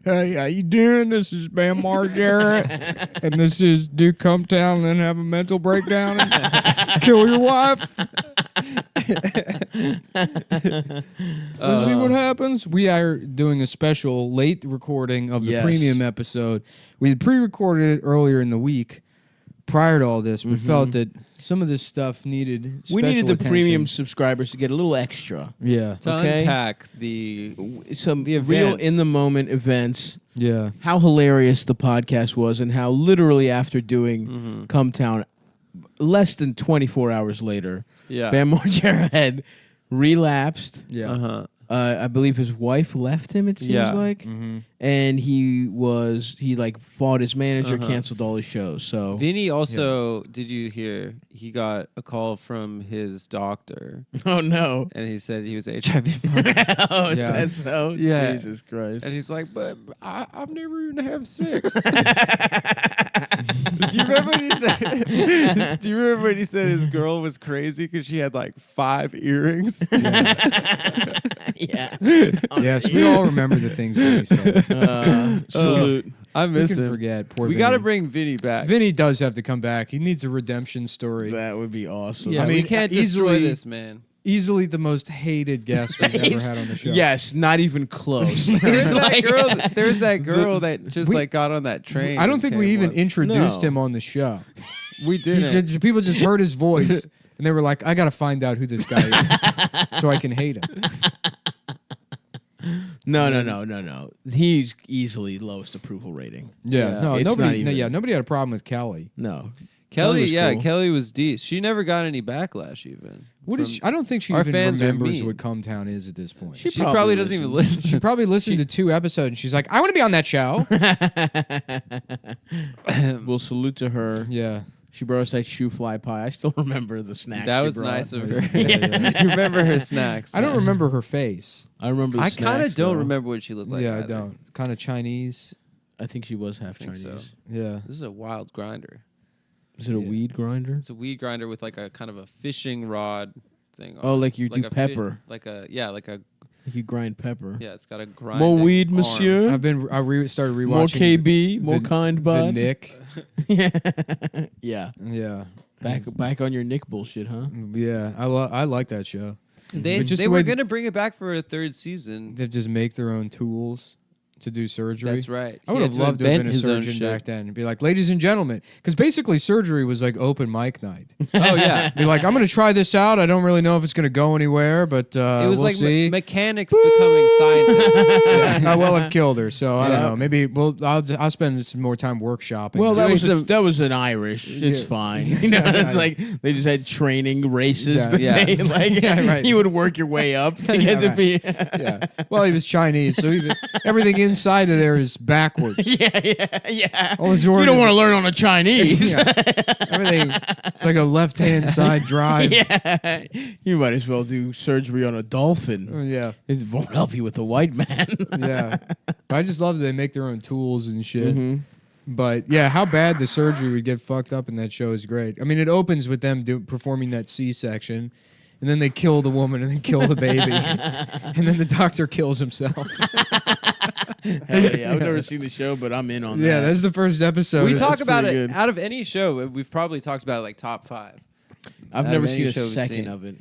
Hey, how you doing? This is Bam Margera, and this is do come town and then have a mental breakdown and kill your wife. Let's see what happens. We are doing a special late recording of the premium episode. We had pre-recorded it earlier in the week prior to all this, but felt that some of this stuff needed special We needed the attention. premium subscribers to get a little extra. Yeah. To unpack Some the real events. in-the-moment events. Yeah. How hilarious the podcast was and how literally after doing Come Town, less than 24 hours later, Bam Margera had relapsed. Yeah. Uh-huh. I believe his wife left him, it seems like. And he fought his manager, canceled all his shows. So Vinny also, did you hear, he got a call from his doctor. Oh, no. And he said he was HIV positive. Oh, Yeah. that's so? Yeah. Jesus Christ. And he's like, but I've never even had sex. Do you remember when he said? Do you remember when he said his girl was crazy because she had like 5 earrings? Yeah. Yes, we all remember the things Vinny said. Salute. I We miss can him. forget. Poor We Vinny. got to bring Vinny back. Vinny does have to come back. He needs a redemption story. That would be awesome. Yeah, I mean, we can't destroy easily- this, man. Easily the most hated guest we've ever had on the show. Yes, not even close. There's that Like- girl. There's that girl that just got on that train. I don't think we even introduced No. him on the show. We did. People just heard his voice and they were like, I got to find out who this guy is so I can hate him. No. He's easily lowest approval rating. Yeah. No, It's not nobody even- nobody had a problem with Kelly. No. Kelly, was yeah, cool. Kelly was decent. She never got any backlash even. What is? I don't think she Our even fans are remembers mean. what Come Town is at this point. She probably doesn't even listen. She probably listened to 2 episodes and she's like, I want to be on that show. We'll salute to her. Yeah. She brought us that shoe fly pie. I still remember the snack. That she was brought. nice of her. Yeah. You remember her snacks? I don't remember her face. I remember. The I kind of snacks, don't though. remember what she looked like. Yeah, I either. don't. Kind of Chinese. I think she was half think Chinese. so. Yeah. This is a wild grinder. Is it a Yeah. weed grinder? It's a weed grinder with like a kind of a fishing rod thing. Oh, on like it. you do a pepper. like a Like you grind pepper. yeah. It's got a grind. More weed, monsieur. Started rewatching More KB. More the- kind the bud. Nick. Yeah. Yeah. Back on your Nick bullshit, huh? Yeah. I like that show. They But just they the were way gonna bring it back for a 3rd season. They just make their own tools to do surgery. That's right. I He would had have loved to have been a invent his own surgeon shit. back then and be like, ladies and gentlemen, because basically surgery was like open mic night. Oh yeah. Be like, I'm going to try this out. I don't really know if it's going to go anywhere, but It was we'll like see. mechanics becoming scientists. Yeah, I will have killed her, so I don't Yeah. know. Maybe I'll spend some more time workshopping. Well, Doing that was an Irish. It's Yeah. fine. You know, it's like they just had training races. Yeah. that Yeah. they, like, Yeah, right. you would work your way up to Yeah, get to right. be. yeah. Well, he was Chinese, so even everything inside of there is backwards. yeah. All his You organs- don't want to learn on a Chinese. Yeah. Everything. It's like a left-hand side drive. Yeah. You might as well do surgery on a dolphin. Yeah. It won't help you with the white man. Yeah. But I just love that they make their own tools and shit. Mhm. But yeah, how bad the surgery would get fucked up in that show is great. I mean, it opens with them performing that C-section, and then they kill the woman and then kill the baby, and then the doctor kills himself. Hell yeah. I've never seen the show, but I'm in on Yeah, that. that's the first episode. we That's talk about it pretty good. out of any show. We've probably talked about it like top 5. I've out never of any seen a show we've second seen. of it.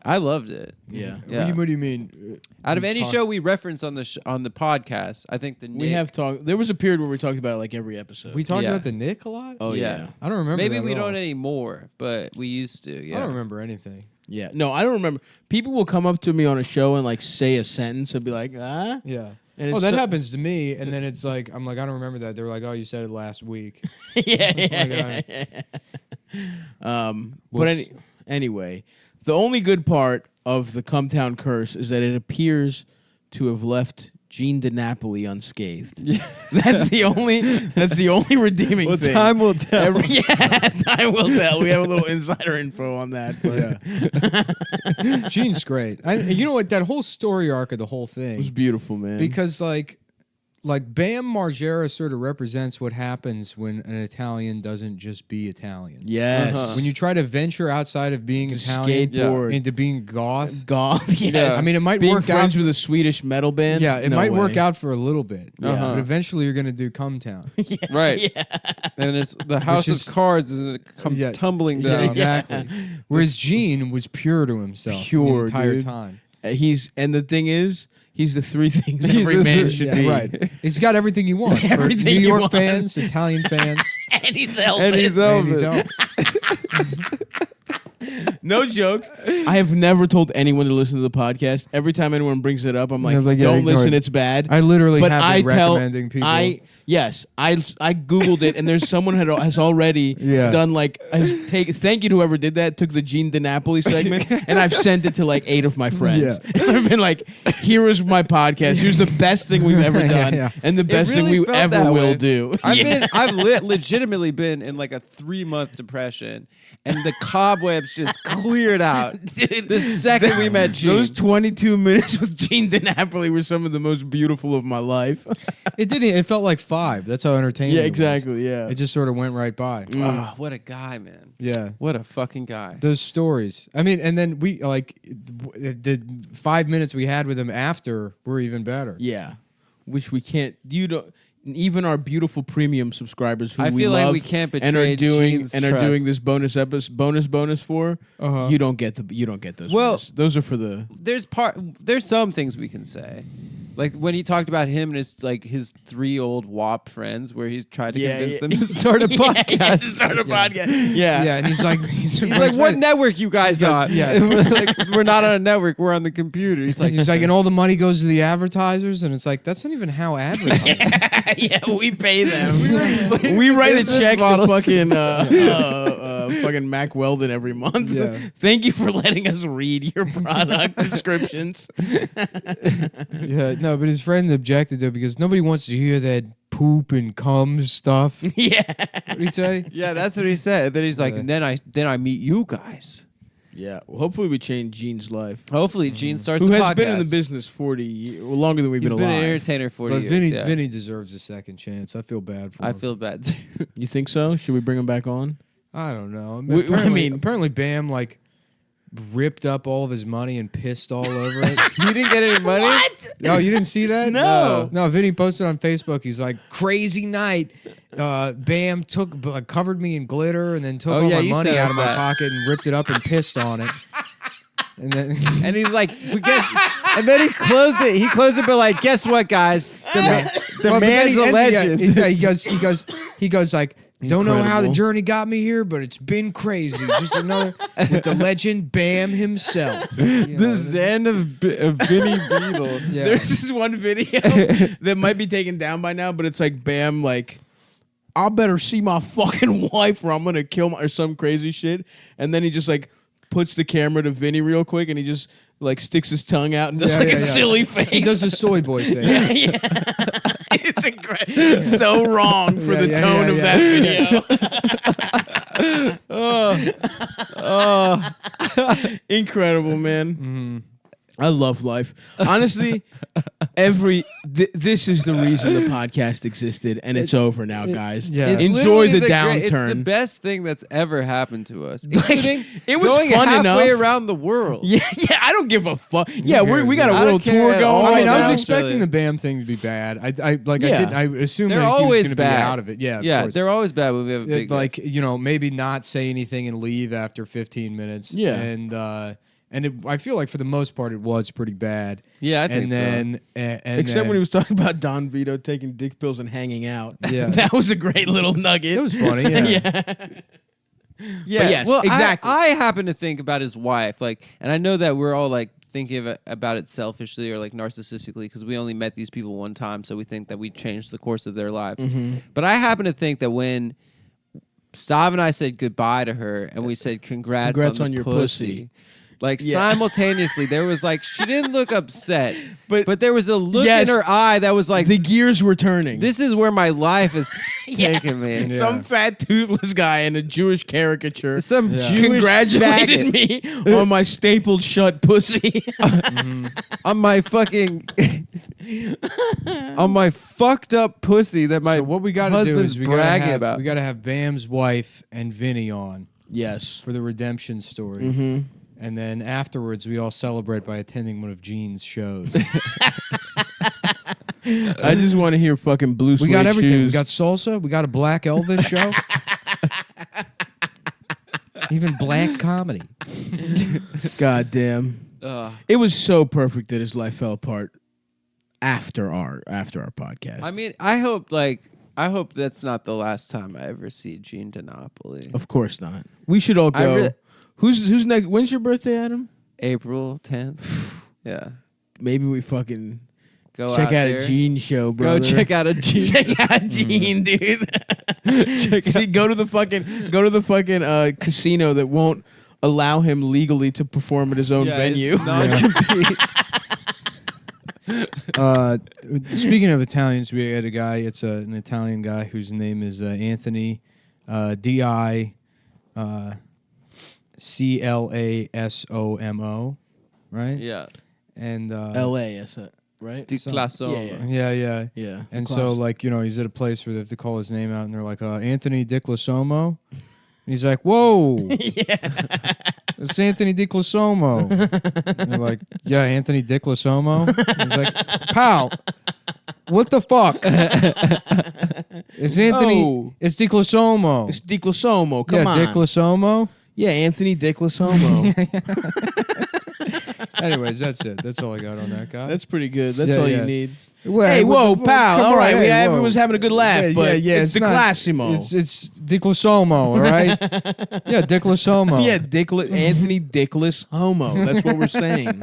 I loved it. Yeah. Yeah. What do you mean? Out of we any talk- show we reference on the on the podcast, I think the We Nick- have talked. There was a period where we talked about it like every episode. We talked Yeah. about the Nick a lot. Oh Yeah. yeah. I don't remember. maybe that we at all. don't anymore, but we used to. Yeah, I don't remember anything. Yeah. No, I don't remember. People will come up to me on a show and like say a sentence and be like, ah. Yeah. And Oh, it's that so- happens to me, and then it's like I'm like I don't remember that. They're like, oh, you said it last week. yeah. But Whoops. anyway, the only good part of the Come Town curse is that it appears to have left Gene DiNapoli unscathed. That's the only redeeming Well, thing. time will tell. Time will tell. We have a little insider info on that. But Gene's great. You know what? That whole story arc of the whole thing it was beautiful, man. because like like Bam Margera sort of represents what happens when an Italian doesn't just be Italian. Yes. When you try to venture outside of being To Italian skateboard. into being goth. Goth. Yes. I mean, it might Being work friends out. with a Swedish metal band. Yeah, it No might work way. out for a little bit, Uh-huh. but eventually you're gonna do Cum Town. Right. And it's the house is- of cards is Yeah. tumbling Yeah, down. exactly. Whereas Gene was pure to himself Pure, the entire dude. time. And the thing is, he's the three things He's every the man three- should Yeah, be. right. He's got everything you want. For Everything New you York want. fans, Italian fans, And he's Elvis. And he's and he's Elvis. Elvis. No joke. I have never told anyone to listen to the podcast. Every time anyone brings it up, I'm like, They're like, yeah, don't ignore listen, it. it's bad. I literally but have I been tell, recommending people. I Googled it, and there's someone has already Yeah. done thank you to whoever did that, took the Gene DiNapoli segment, and I've sent it to like 8 of my friends. Yeah. And I've been like, here is my podcast. Here's the best thing we've ever Yeah, done, yeah. and the best really thing we felt ever that will way. do. I've legitimately been in like a 3-month depression, and the cobwebs just cleared out Dude, the second we met Gene. those 22 minutes with Gene DiNapoli were some of the most beautiful of my life. It didn't. It felt like 5. That's how entertaining. Yeah, it was. exactly. Yeah. It just sort of went right by. Oh, what a guy, man. Yeah. What a fucking guy. Those stories. I mean, and then we the 5 minutes we had with him after were even better. Yeah, which we can't. You don't. Even our beautiful premium subscribers who I we feel love like we can't and are betray doing Gene's and are trust. doing this bonus for. Uh-huh. You don't get those. Well- winners. Those are for the. There's some things we can say. Like when he talked about him and his 3 old WAP friends, where he's tried to convince them to start a podcast. Yeah, to start a podcast. Yeah. Yeah, and he's like, He's like, "What network you guys goes, on?" yeah. We're like, we're not on a network. We're on the computer. He's like, and all the money goes to the advertisers, and it's like that's not even how advertising. Yeah, we pay them. We write a business check to models. fucking fucking Mac Weldon every month. Yeah. Thank you for letting us read your product descriptions. Yeah, no, but his friend objected to it because nobody wants to hear that poop and cum stuff. Yeah. What did he say? "Yeah, that's what he said." Then he's like, Yeah. "And then I meet you guys." Yeah. Well, hopefully we change Gene's life. Hopefully, Gene starts Who a has podcast. been in the business 40 years, longer than we've He's been been alive. an entertainer 40 But years. Vinny deserves a second chance. I feel bad for him. I feel bad too. You think so? Should we bring him back on? I don't know. I Apparently Bam ripped up all of his money and pissed all over it. You didn't get any money? No, you didn't see that? No. No, Vinny posted on Facebook. He's like, crazy night. Bam covered me in glitter and then took Oh, all yeah, my you money said out of my that. pocket and ripped it up and pissed on it. And then And he's like, we guess. And then he closed it. He closed it, but like, guess what, guys? The Well, but then man's a ends- legend. He goes like, don't know how the Incredible. journey got me here, but it's been crazy. Just another with the legend Bam himself. You know, The Zen of Vinny Beetle. yeah. There's this one video that might be taken down by now, but it's like Bam, like, I better see my fucking wife or I'm gonna kill my or some crazy shit. And then he just like puts the camera to Vinny real quick and he just like sticks his tongue out and does Yeah, like yeah, a yeah. silly face. He does a soy boy thing. yeah. It's so wrong for Yeah, the yeah, tone yeah, of yeah. that video. Incredible, man. I love life. Honestly, this is the reason the podcast existed, and it's over now, guys. yeah. It's Enjoy literally the great- It's the downturn. best thing that's ever happened to us. Including it was going fun halfway enough. around the world. Yeah, I don't give a fuck. Yeah, cares? we got a I don't world care tour at going. all. I mean, I was now, expecting actually. the Bam thing to be bad. I Yeah. assumed They're that he was always going to be bad. out of it. Yeah, of Yeah, course. they're always bad when we have a big like maybe not say anything and leave after 15 minutes. Yeah. and I feel like for the most part it was pretty bad. Yeah, I think and so. then and Except then, when he was talking about Don Vito taking dick pills and hanging out. Yeah. That was a great little nugget. it was funny. Yeah. Yeah, But yes, well, exactly. I happen to think about his wife, and I know that we're all like thinking about it selfishly or like narcissistically because we only met these people one time, so we think that we changed the course of their lives. Mm-hmm. But I happen to think that when Stav and I said goodbye to her and we said congrats Congrats on on the your pussy. Like Yeah. simultaneously, there was like she didn't look upset, But- but there was a look Yes. in her eye that was like, The gears were turning. "This is where my life is taking me." Yeah. Some fat toothless guy in a Jewish caricature Some Yeah. Jewish congratulated faggot me on my stapled shut pussy. on my fucking on my fucked up pussy that my So what we got to do husband's is we got to bragging have about. we got to have Bam's wife and Vinny on Yes. for the redemption story. Mm-hmm. And then afterwards, we all celebrate by attending one of Gene's shows. I just want to hear fucking blue We suede got everything. shoes. We got salsa. We got a Black Elvis show. Even black comedy. God damn. It was so perfect that his life fell apart after our podcast. I mean, I hope that's not the last time I ever see Gene DiNapoli. of course not. We should all I go. re- Who's next? When's your birthday, Adam? April 10th. Yeah. Maybe we fucking Go check out there. a Gene show, Go bro. check out a Gene. Check out Gene, dude. Go to the fucking casino that won't allow him legally to perform at his own venue. Non-compete. Speaking of Italians, we had a guy. It's an Italian guy whose name is Anthony Diklasomo, right? Yeah. And L.A. Is it right? Di Classo. yeah. And so, like, he's at a place where they have to call his name out, and they're like, Anthony Diclasomo. And he's like, whoa. It's Anthony Diclasomo. And they're like, yeah, Anthony Diclasomo. He's like, pal, what the fuck? It's Anthony. Oh. It's Diclasomo. It's Diclasomo. Come on. Diclasomo. Yeah, Anthony Diclasomo. Anyways, that's it. That's all I got on that guy. That's pretty good. That's Yeah, all yeah. you need. Well, Hey, whoa, pal. come All on, right, hey, whoa. everyone's having a good laugh, but it's not- Diclasimo. It's Diclasomo, all right? Yeah, Diclasomo. Yeah, Anthony Dickless Homo. That's what we're saying.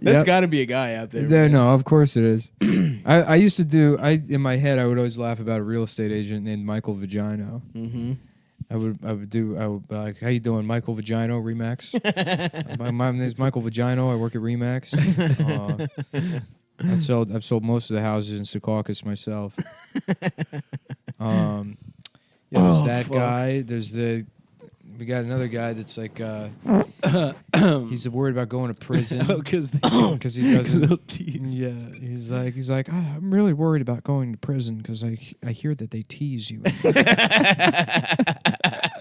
That's got to be a guy out there. Yeah, man. no, of course it is. I used to do. In my head, I would always laugh about a real estate agent named Michael Vagino. Mm-hmm. I would be like, how you doing, Michael Vagino, Remax? my name's Michael Vagino. I work at Remax. I've sold most of the houses in Secaucus myself. There's that guy. We got another guy that's like, he's worried about going to prison Because he doesn't. Yeah, he's like, I'm really worried about going to prison because I hear that they tease you.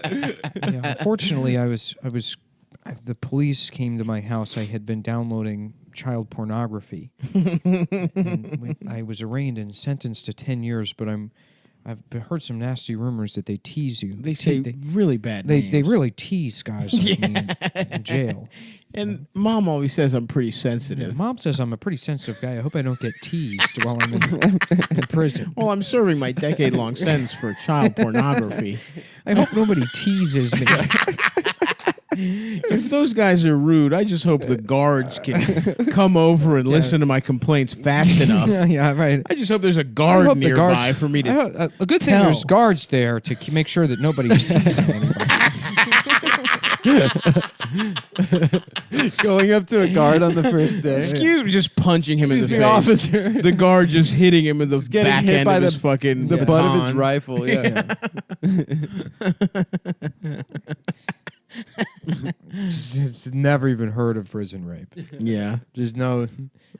Yeah, unfortunately, the police came to my house. I had been downloading child pornography. And I was arraigned and sentenced to 10 years, but I've heard some nasty rumors that they tease you. They say really bad names. They really tease guys like me in jail. And Mom always says I'm pretty sensitive. Mom says I'm a pretty sensitive guy. I hope I don't get teased while I'm in prison. Well, I'm serving my decade-long sentence for child pornography. I hope nobody teases me. If those guys are rude, I just hope the guards can come over and listen to my complaints fast enough. Yeah, right. I just hope there's a I guard hope the nearby guards- for me to. a good thing tell. there's guards there to make sure that nobody's teasing anybody. going up to a guard on the first day. Excuse me, just punching him Excuse in the me, face. officer. The guard just hitting him in the getting back hit end by of the- his fucking The butt of his baton. rifle. Yeah. Just never even heard of prison rape. Yeah. Just no.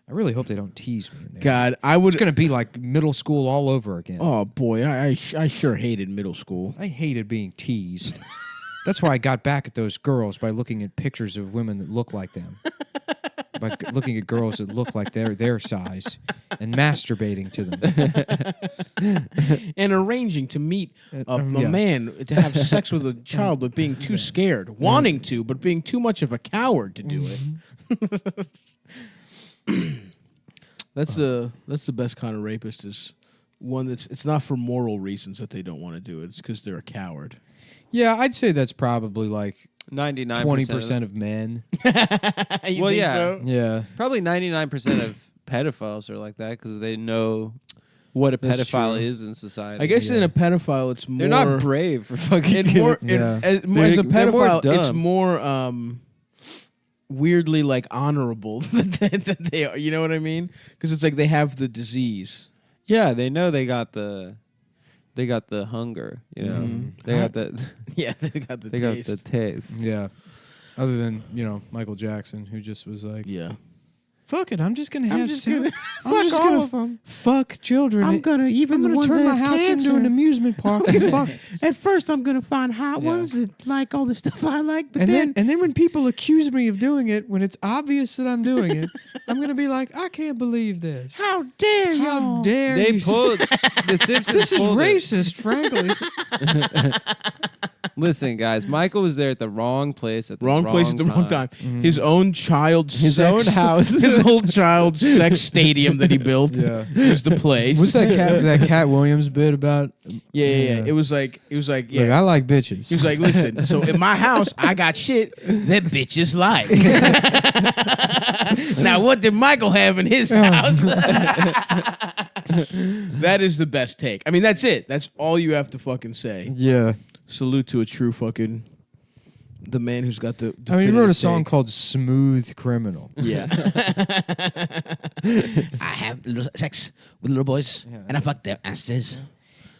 I really hope they don't tease me in there. God, I would. It's gonna be like middle school all over again. Oh boy, I sure hated middle school. I hated being teased. That's why I got back at those girls by looking at pictures of women that look like them. By looking at girls that look like their size and masturbating to them. And arranging to meet a yeah. man to have sex with a child, but being too scared, wanting to, but being too much of a coward to do it. That's the best kind of rapist, is one it's not for moral reasons that they don't want to do it. It's because they're a coward. Yeah, I'd say that's probably like 99%. 20% of men. Well, yeah. Yeah. Probably 99% of pedophiles are like that because they know what a That's pedophile true. is in society. I guess in a pedophile, it's more. they're not brave for fucking It kids. more, Yeah. as a They're more pedophile, it's dumb. more weirdly like honorable that they are. You know what I mean? Because it's like they have the disease. Yeah, they know they got the hunger. You know, Mhm. they got that. Yeah, they got the They got taste. the taste. Yeah. Other than, Michael Jackson, who just was like, Yeah. fuck it, I'm just going to I'm have just sex. gonna I'm fuck just all gonna of them. fuck children. I'm gonna even I'm the gonna ones turn that my have house cancer. into an amusement park. and fuck. At first, I'm gonna find hot Yeah. ones that like all the stuff I like, but And then then when people accuse me of doing it, when it's obvious that I'm doing it, I'm gonna be like, I can't believe this. how dare you? How dare They you? pulled the Simpsons. This is pulled it. racist, frankly. Listen, guys, Michael was there at the wrong place at the Wrong place at the wrong time. His own child's His sex, own house. his old child's sex stadium that he built. Yeah. Was the place. What's that Cat Williams bit about? Yeah. It was like Like, yeah. I like bitches. He was like, listen, so in my house, I got shit that bitches like. Now, what did Michael have in his house? That is the best take. I mean, that's it. That's all you have to fucking say. yeah. Salute to a true fucking, the man who's got the. I mean, he wrote a definitive song take. called "Smooth Criminal." Yeah. I have little sex with little boys, Yeah. and I fuck their asses.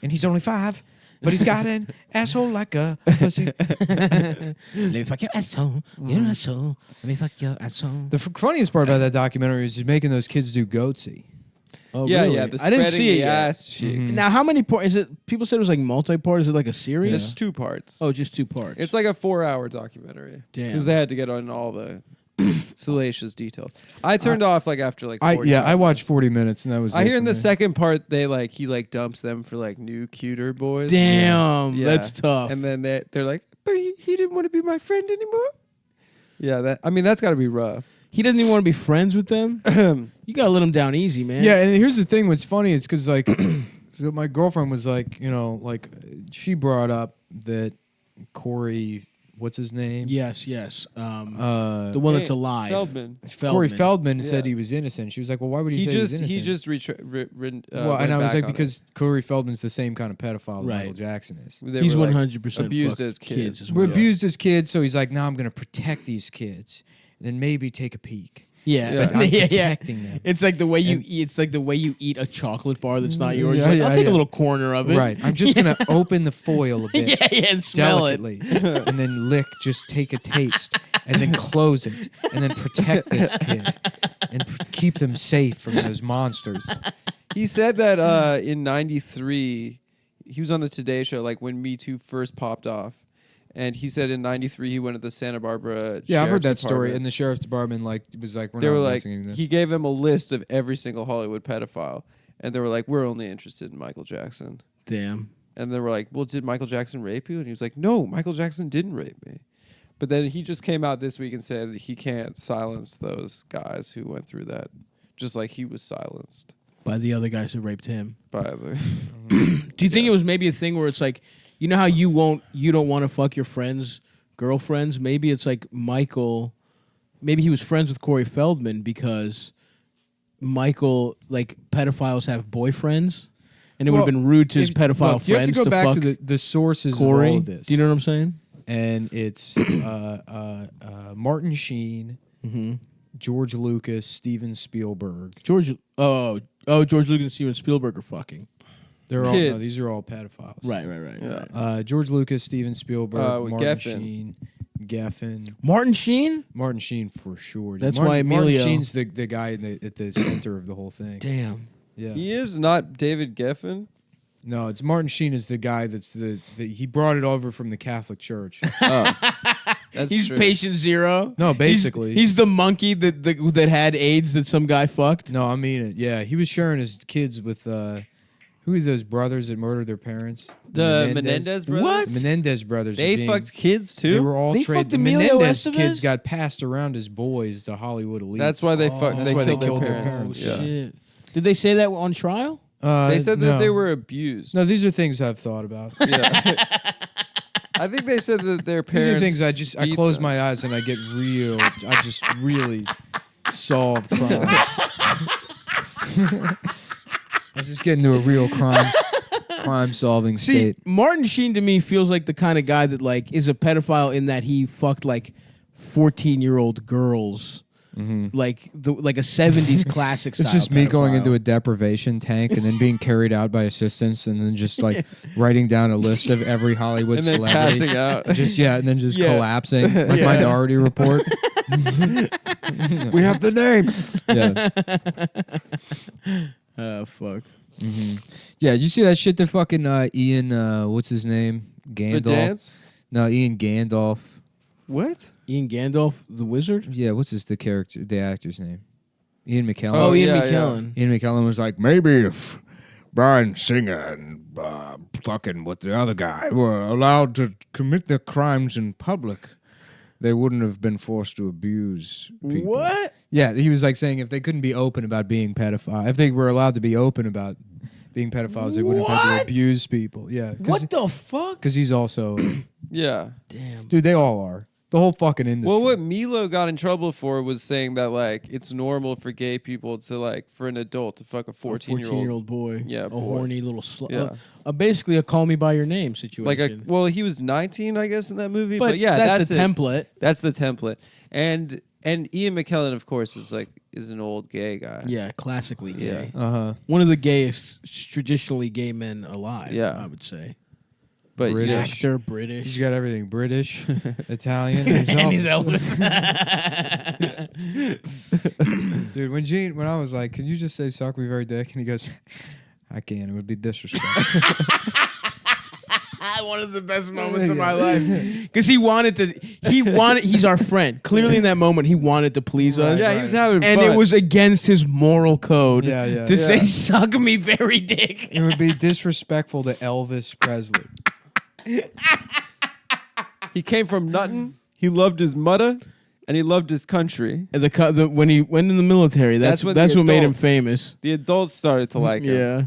And he's only 5, but he's got an asshole like a pussy. Let me fuck your asshole. Your asshole. Let me fuck your asshole. The funniest part about that documentary is he's making those kids do goatsy. Oh, Yeah, really? yeah. The I didn't spreading see it the yet. ass cheeks. Now, how many parts is it? People said it was like multi-part. Is it like a series? It's 2 parts. Oh, just 2 parts. It's like a 4-hour documentary. Damn. Because they had to get on all the salacious details. I turned off like after like. I 45 watched 40 minutes and that was. I it hear in for the me. second part he dumps them for like new cuter boys. Damn, Yeah. that's tough. And then they're like, but he didn't want to be my friend anymore. Yeah, that's got to be rough. he doesn't even want to be friends with them. You gotta let him down easy, man. Yeah, and here's the thing. What's funny is because like, so my girlfriend was like, she brought up that Corey, what's his name? Yes. The The one Hey, that's alive. Feldman. Corey Feldman said Yeah. he was innocent. She was like, well, why would he, He say just he was innocent? Well, went and I was back like, on it. because Corey Feldman's the same kind of pedophile that Right. Michael Jackson is. They He's were, like, 100% abused fuck as kids. as We're well. abused as kids, so he's like, now I'm going to protect these kids and then maybe take a peek. Yeah, Yeah. I'm yeah. protecting them. It's like the way you And- eat. It's like the way you eat a chocolate bar that's not yours. Yeah, You're like, yeah, I'll take yeah. a little corner of it. Right. I'm just going to open the foil a bit. yeah, and smell it. Delicately, and then lick, just take a taste, and then close it, and then protect this kid, and keep them safe from those monsters. He said that in '93, he was on the Today Show, like when Me Too first popped off, and he said in '93 he went to the Santa Barbara. Yeah, I've heard Sheriff's that story, Department. and the sheriff's department was like, we're They not were like, listening to this. he gave them a list of every single Hollywood pedophile, and they were like, we're only interested in Michael Jackson. Damn. And they were like, well, did Michael Jackson rape you? And he was like, no, Michael Jackson didn't rape me. But then he just came out this week and said he can't silence those guys who went through that, just like he was silenced By the other guys who raped him. by the. Do you think it was maybe a thing where it's like, you know how you don't want to fuck your friends' girlfriends? Maybe it's like Michael. Maybe he was friends with Corey Feldman because Michael, like, pedophiles have boyfriends, and it would have been rude to his pedophile look, you have to friends go back fuck to the sources Corey. of all of this. Do you know what I'm saying? And it's Martin Sheen, Mm-hmm. George Lucas, Steven Spielberg. George Lucas and Steven Spielberg are fucking. They're all Kids. these are all pedophiles. Right. Yeah. George Lucas, Steven Spielberg, with Martin Geffen. Sheen, Geffen. Martin Sheen? Martin Sheen for sure. That's Martin, why Emilio- Martin Sheen's the guy at the center of the whole thing. Damn. Yeah. He is not David Geffen. No, it's Martin Sheen is the guy that's he brought it over from the Catholic Church. Oh, that's He's true. patient zero. No, basically. he's the monkey that had AIDS that some guy fucked. No, I mean it. Yeah, he was sharing his kids with who is those brothers that murdered their parents? The Menendez brothers. What? The Menendez brothers. They are being- fucked kids too. They were all They traded. fucked The Emilio Menendez Estevez? kids got passed around as boys to Hollywood elites. That's why they fucked. That's They why they killed their killed their parents. parents. Yeah. Shit. Did they say that on trial? They said that no. they were abused. No, these are things I've thought about. Yeah. I think they said that their These parents. are things I beat close them. my eyes and I get real. I just really solve crimes. I just get into a real crime-solving See, state. Martin Sheen to me feels like the kind of guy that like is a pedophile in that he fucked like 14-year-old girls. Like a 70s classic It's style just me going pedophile. into a deprivation tank and then being carried out by assistants and then just like writing down a list of every Hollywood And then celebrity. passing out. And then just Yeah. collapsing like Yeah. Minority Report. We have the names. Yeah. Fuck. Yeah, did you see that shit that fucking Ian what's his name? For Gandalf. dance? No, Ian Gandalf. What? Ian Gandalf, the wizard? Yeah, what's the actor's name? Ian McKellen. Oh, Ian yeah, McKellen. Ian McKellen was like, maybe if Bryan Singer and fucking with the other guy were allowed to commit their crimes in public, they wouldn't have been forced to abuse people. What? Yeah, he was like saying if they couldn't be open about being pedophile, if they were allowed to be open about being pedophiles, they wouldn't have had What? to abuse people. Yeah. What the fuck? Because he's also, Yeah. Damn. dude, they all are. The whole fucking industry. Well, what Milo got in trouble for was saying that like it's normal for gay people to like for an adult to fuck a 14-year-old. boy. Yeah, a boy. horny little slut. Yeah. Basically a call me by your name situation. Well, he was 19, I guess, in that movie. but, But yeah, that's the it. template. That's the template. And Ian McKellen, of course, is an old gay guy. Yeah, classically gay. Uh-huh. One of the gayest traditionally gay men alive. Yeah. I would say. But British. yeah. Actor, British. He's got everything. British, Italian, and he's Elvis. Elvis. Dude, when I was like, "Can you just say suck me very dick?" and he goes, "I can't. It would be disrespectful." One of the best moments of my life. Because he's our friend. Clearly in that moment, he wanted to please us. Yeah, he was having And fun. it was against his moral code to say, Yeah. suck me very dick. It would be disrespectful to Elvis Presley. He came from nothing. He loved his mother, and he loved his country. And when he went in the military, that's when what the made him adults- famous. The adults started to like him. Yeah.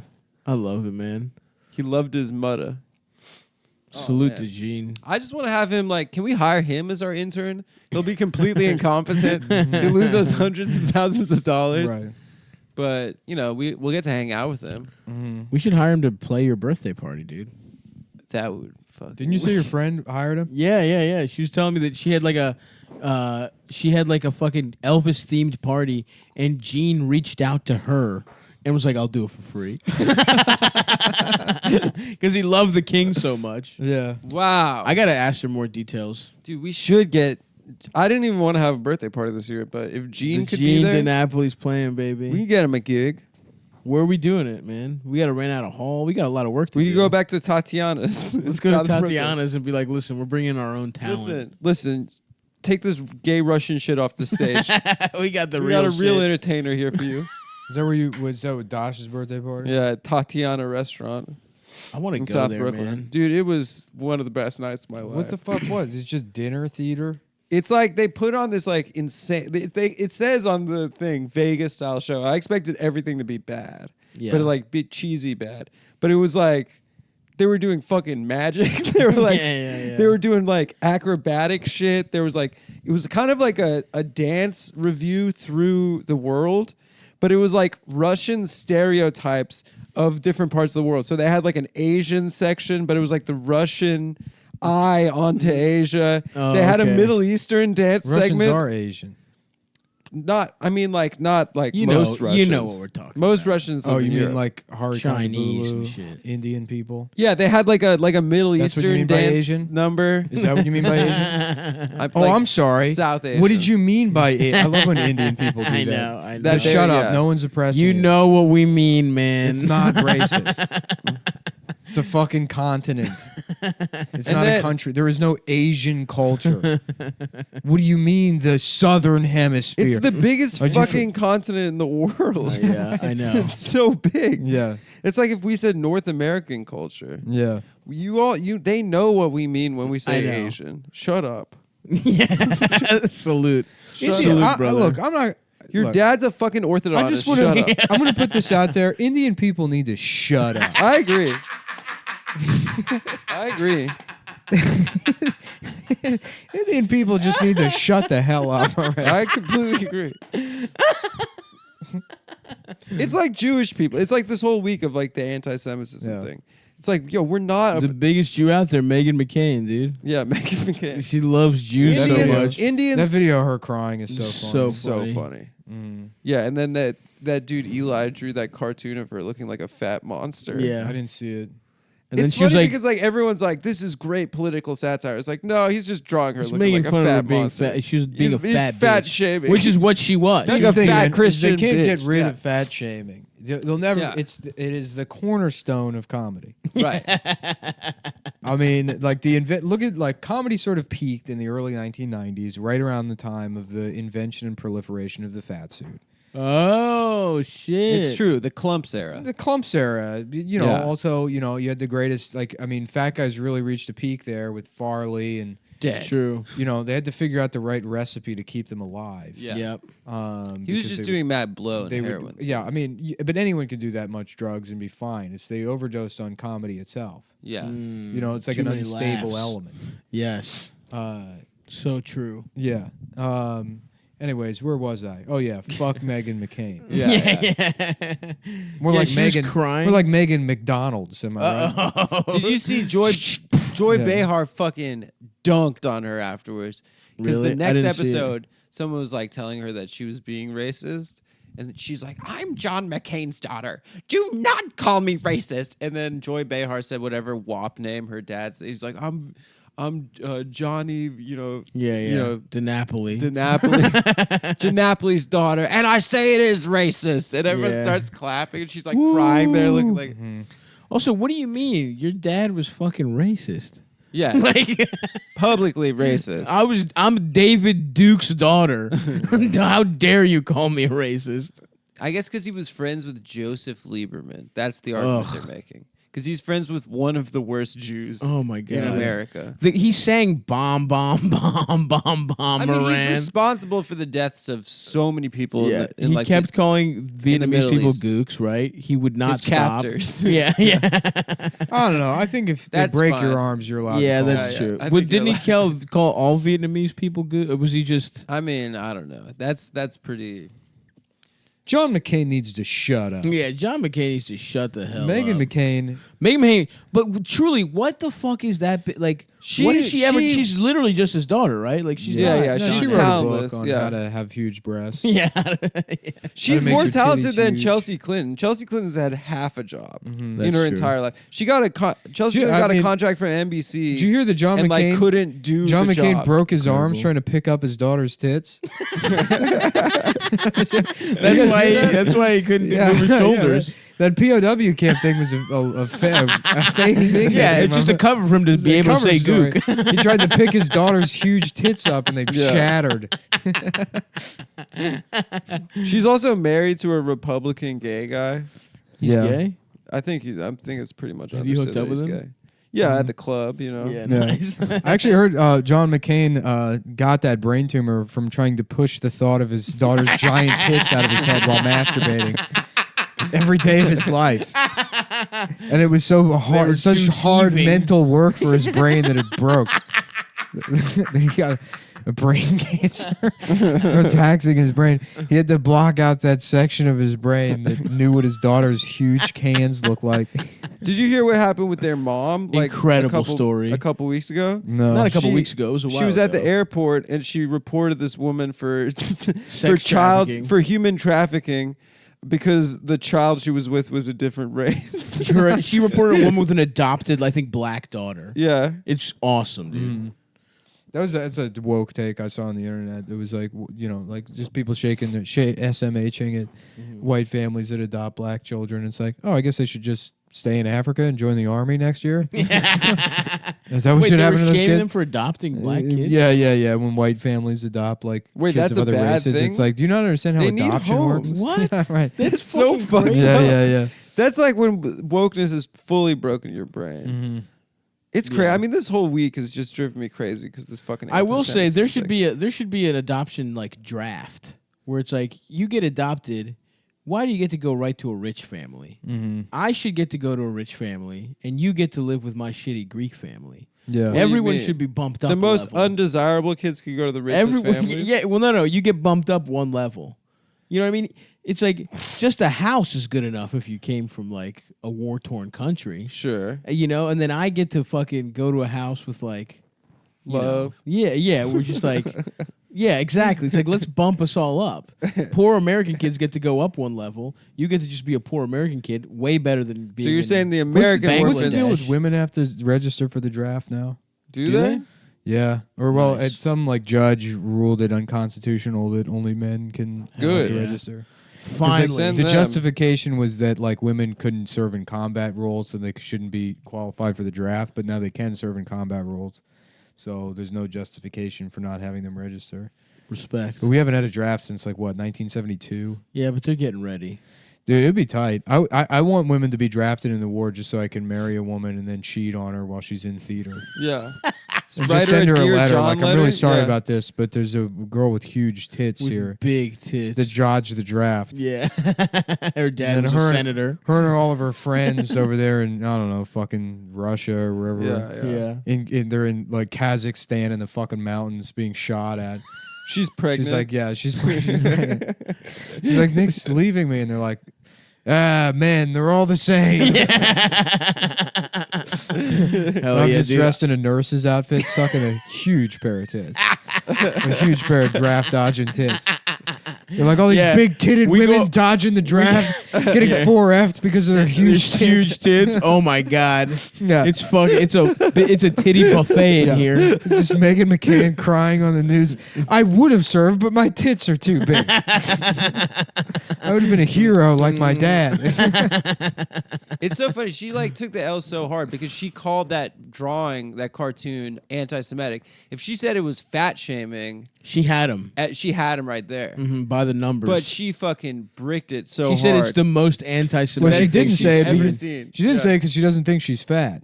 I love it, man. He loved his mother. Salute man. to Gene. I just want to have him like, can we hire him as our intern? He'll be completely incompetent. He'll lose us hundreds of thousands of dollars. Right. But, you know, we'll get to hang out with him. We should hire him to play your birthday party, dude. That would fuck. Didn't you say your friend hired him? Yeah. She was telling me that she had like a fucking Elvis themed party, and Gene reached out to her and was like, "I'll do it for free," because he loved the King so much. Yeah. Wow. I gotta ask her more details. Dude, we should get. I didn't even want to have a birthday party this year, but if Gene could be Gene there, DiNapoli's playing, baby. we can get him a gig. Where are we doing it, man? We gotta rent out a hall. We got a lot of work to do. We can go back to Tatiana's. Let's go to Tatiana's and be like, "Listen, we're bringing our own talent. Listen. Take this gay Russian shit off the stage. we got the we real got a real shit. entertainer here for you. Was that with Dash's birthday party? Yeah, Tatiana restaurant I want to in go South there, Brooklyn. man. Dude, it was one of the best nights of my life. What the fuck was? It's just dinner theater. It's like they put on this like insane. It says on the thing Vegas style show. I expected everything to be bad, Yeah. but like be cheesy bad. But it was like they were doing fucking magic. They were like Yeah. they were doing like acrobatic shit. There was like it was kind of like a dance review through the world, but it was like Russian stereotypes of different parts of the world. So they had like an Asian section, but it was like the Russian eye onto Asia. Oh, They had a okay. Middle Eastern dance Russians segment. are Asian. Not like You most know- Russians. you know what we're talking Most about. Russians. Oh, live you in mean Europe. like hard Chinese and Bulu, shit. Indian people? Yeah, they had like a Middle That's what you Eastern mean by dance Asian? number. Is that what you mean by Asian? Like Oh, I'm sorry. South Asian. What did you mean by it? I love when Indian people do I that. know. That But they- shut up. yeah. No one's oppressing You know what we mean, man. It's not racist. It's a fucking continent. It's And not a then- country. There is no Asian culture. What do you mean the southern hemisphere? It's the biggest Why'd you fucking continent in the world. Yeah, I know. It's so big. Yeah. It's like if we said North American culture. Yeah. They know what we mean when we say I know. Asian. Shut up. Yeah. Salute. Shut Salute, up. brother. Look, I'm not. Your look, dad's a fucking orthodox. I just Shut want up. to. I'm going to put this out there. Indian people need to shut up. I agree. I agree. Indian people just need to shut the hell up. Already. I completely agree. It's like Jewish people. It's like this whole week of like the anti-Semitism thing. It's like, yo, we're not the biggest Jew out there, Meghan McCain, dude. Yeah, Meghan McCain. She loves Jews so much. Indians. That video of her crying is so funny. So funny. Yeah, and then that dude Eli drew that cartoon of her looking like a fat monster. Yeah. I didn't see it. And It's then she was funny like, because like everyone's like, this is great political satire. It's like, no, he's just drawing her she's looking making like fun a of her fat being monster. fat. She was being He's a fat bitch, shaming, which is what she was. That's That's a the thing, fat man. Christian They can't get bitch. rid Yeah. of fat shaming. They'll never. Yeah. It is the cornerstone of comedy. right. I mean, like look at like comedy sort of peaked in the early 1990s, right around the time of the invention and proliferation of the fat suit. Oh shit! It's true. The Clumps era. The Clumps era, you know. Yeah. Also, you know, you had the greatest. Like, I mean, fat guys really reached a peak there with Farley, and Dead. True. you know they had to figure out the right recipe to keep them alive. Yeah. Yep. He was because just they doing Matt Blow and they heroin. would, yeah. I mean, but anyone could do that much drugs and be fine. It's they overdosed on comedy itself. Yeah. You know, it's like Too an many unstable laughs. element. Yes. So true. Yeah. Anyways, where was I? Oh yeah, fuck Meghan McCain. Yeah. More Yeah, like she was Megan. crying. More like Megan McDonald's. Am I right? Did you see Joy Yeah. Behar fucking dunked on her afterwards? Because Really? the I next didn't see it. episode, someone was like telling her that she was being racist. And she's like, I'm John McCain's daughter. Do not call me racist. And then Joy Behar said whatever WAP name her dad said. He's like, I'm Johnny, you know, Yeah, yeah. you know, DiNapoli. DiNapoli's daughter, and I say it is racist. And everyone Yeah. starts clapping, and she's like crying there, looking like, Also, what do you mean? Your dad was fucking racist. yeah, Like, publicly racist. I'm David Duke's daughter. How dare you call me a racist? I guess because he was friends with Joseph Lieberman. That's the argument Ugh. they're making. Because he's friends with one of the worst Jews Oh my god. in America. He sang bomb, bomb, bomb, bomb, bomb, I mean, he's Moran. responsible for the deaths of so many people. Yeah, in he like kept calling Vietnamese Middle people East. gooks, right? He would not His stop. captors. Yeah, yeah. I don't know. I think if they That's break fine. your arms, you're allowed. Yeah, to call that's Yeah, yeah. true. I But think didn't he you're call all Vietnamese people good? Or was he just... I mean, I don't know. That's pretty. John McCain needs to shut up. Yeah, John McCain needs to shut the hell Meghan up. McCain. Meghan McCain. But truly, what the fuck is that? Like, what is she ever... She's literally just his daughter, right? Like, she's Yeah, not... yeah, No, she's she wrote a talentless, book on yeah. how to have huge breasts. Yeah. She's make more your talented titties than huge. Chelsea Clinton. Chelsea Clinton's had half a job in That's her true. entire life. She got a Chelsea She- Clinton I got a mean, contract from NBC. Did you hear that John and McCain like couldn't do John the McCain job. broke his arms Incredible. trying to pick up his daughter's tits? That's why he couldn't move his shoulders. That POW camp thing was a fake thing. Yeah, that it's came just a up. cover for him to It's be a able to cover say story. gook. He tried to pick his daughter's huge tits up, and they Yeah. shattered. She's also married to a Republican gay guy. Yeah. Gay? I think it's pretty much Have you understood hooked up that he's with him? gay. Yeah, at the club, you know. Yeah, Yeah. nice. I actually heard John McCain got that brain tumor from trying to push the thought of his daughter's giant tits out of his head while masturbating every day of his life. And it was so hard, were such too hard heaving. mental work for his brain that it broke. He got a brain cancer attacking his brain. He had to block out that section of his brain that knew what his daughter's huge cans looked like. Did you hear what happened with their mom? Like Incredible story. A couple weeks ago. No. Not a couple She- weeks ago. It was a while She was at the ago. airport and she reported this woman for trafficking. for human trafficking because the child she was with was a different race. She reported a woman with an adopted, I think, black daughter. Yeah. It's awesome, dude. That's a woke take I saw on the internet. It was like, like just people SMHing at white families that adopt black children. It's like, oh, I guess they should just stay in Africa and join the army next year. Is that what Wait, should they happen were to those shaming kids? them for adopting black kids? Yeah. When white families adopt like Wait, kids that's of a other bad races, thing? it's like, do you not understand how They need adoption homes. works? What? Yeah, right. That's so fucking fucked crazy. up. Yeah. That's like when wokeness is fully broken your brain. Mm-hmm. It's crazy. Yeah. I mean, this whole week has just driven me crazy because this fucking. I will say there should anti-Semitism be an adoption like draft where it's like you get adopted. Why do you get to go right to a rich family? Mm-hmm. I should get to go to a rich family, and you get to live with my shitty Greek family. Yeah. do you Everyone mean? should be bumped up. The most a level. undesirable kids could go to the richest Everyone, families. yeah. Well, no, you get bumped up one level. You know what I mean? It's like just a house is good enough if you came from like a war-torn country. Sure. You know, and then I get to fucking go to a house with like Love. Yeah, we're just like yeah, exactly. It's like let's bump us all up. Poor American kids get to go up one level. You get to just be a poor American kid, way better than being. So you're in saying the American Bangladesh. What's the deal with Bangladesh. women have to register for the draft now? Do they? Yeah, or well, Nice. some like judge ruled it unconstitutional that only men can Good. to Yeah. register. 'Cause, Finally, Send the them. justification was that like women couldn't serve in combat roles, so they shouldn't be qualified for the draft. But now they can serve in combat roles, so there's no justification for not having them register. respect. But we haven't had a draft since like what 1972. Yeah, but they're getting ready. Dude, it'd be tight. I want women to be drafted in the war just so I can marry a woman and then cheat on her while she's in theater. Yeah. And Write just send her a Dear letter. John Like, I'm letter? really sorry Yeah. about this, but there's a girl with huge tits With here big tits. that dodged the draft. Yeah. Her dad And was her- a senator. Her and all of her friends over there in, I don't know, fucking Russia or wherever. Yeah. They're in like Kazakhstan in the fucking mountains being shot at. She's pregnant. She's like, yeah, she's pregnant. She's like, Nick's leaving me. And they're like, man, they're all the same. Hell I'm yeah, just dude. dressed in a nurse's outfit, sucking a huge pair of tits. A huge pair of draft dodging tits. They're like all these Yeah. big titted We women go- dodging the draft, getting Yeah. 4F'd because of their huge There's tits. huge tits. Oh my god. Yeah. It's it's a titty buffet in Yeah. here. Just Meghan McCain crying on the news. I would have served, but my tits are too big. I would have been a hero like my dad. It's so funny. She like took the L so hard because she called that drawing, that cartoon, anti-Semitic. If she said it was fat shaming, She had him she had him right there. by the numbers. But she fucking bricked it so she said hard. it's the most Well, anti-Semitic she thing didn't she's say it. ever because- seen. She didn't Yeah. say it because she doesn't think she's fat.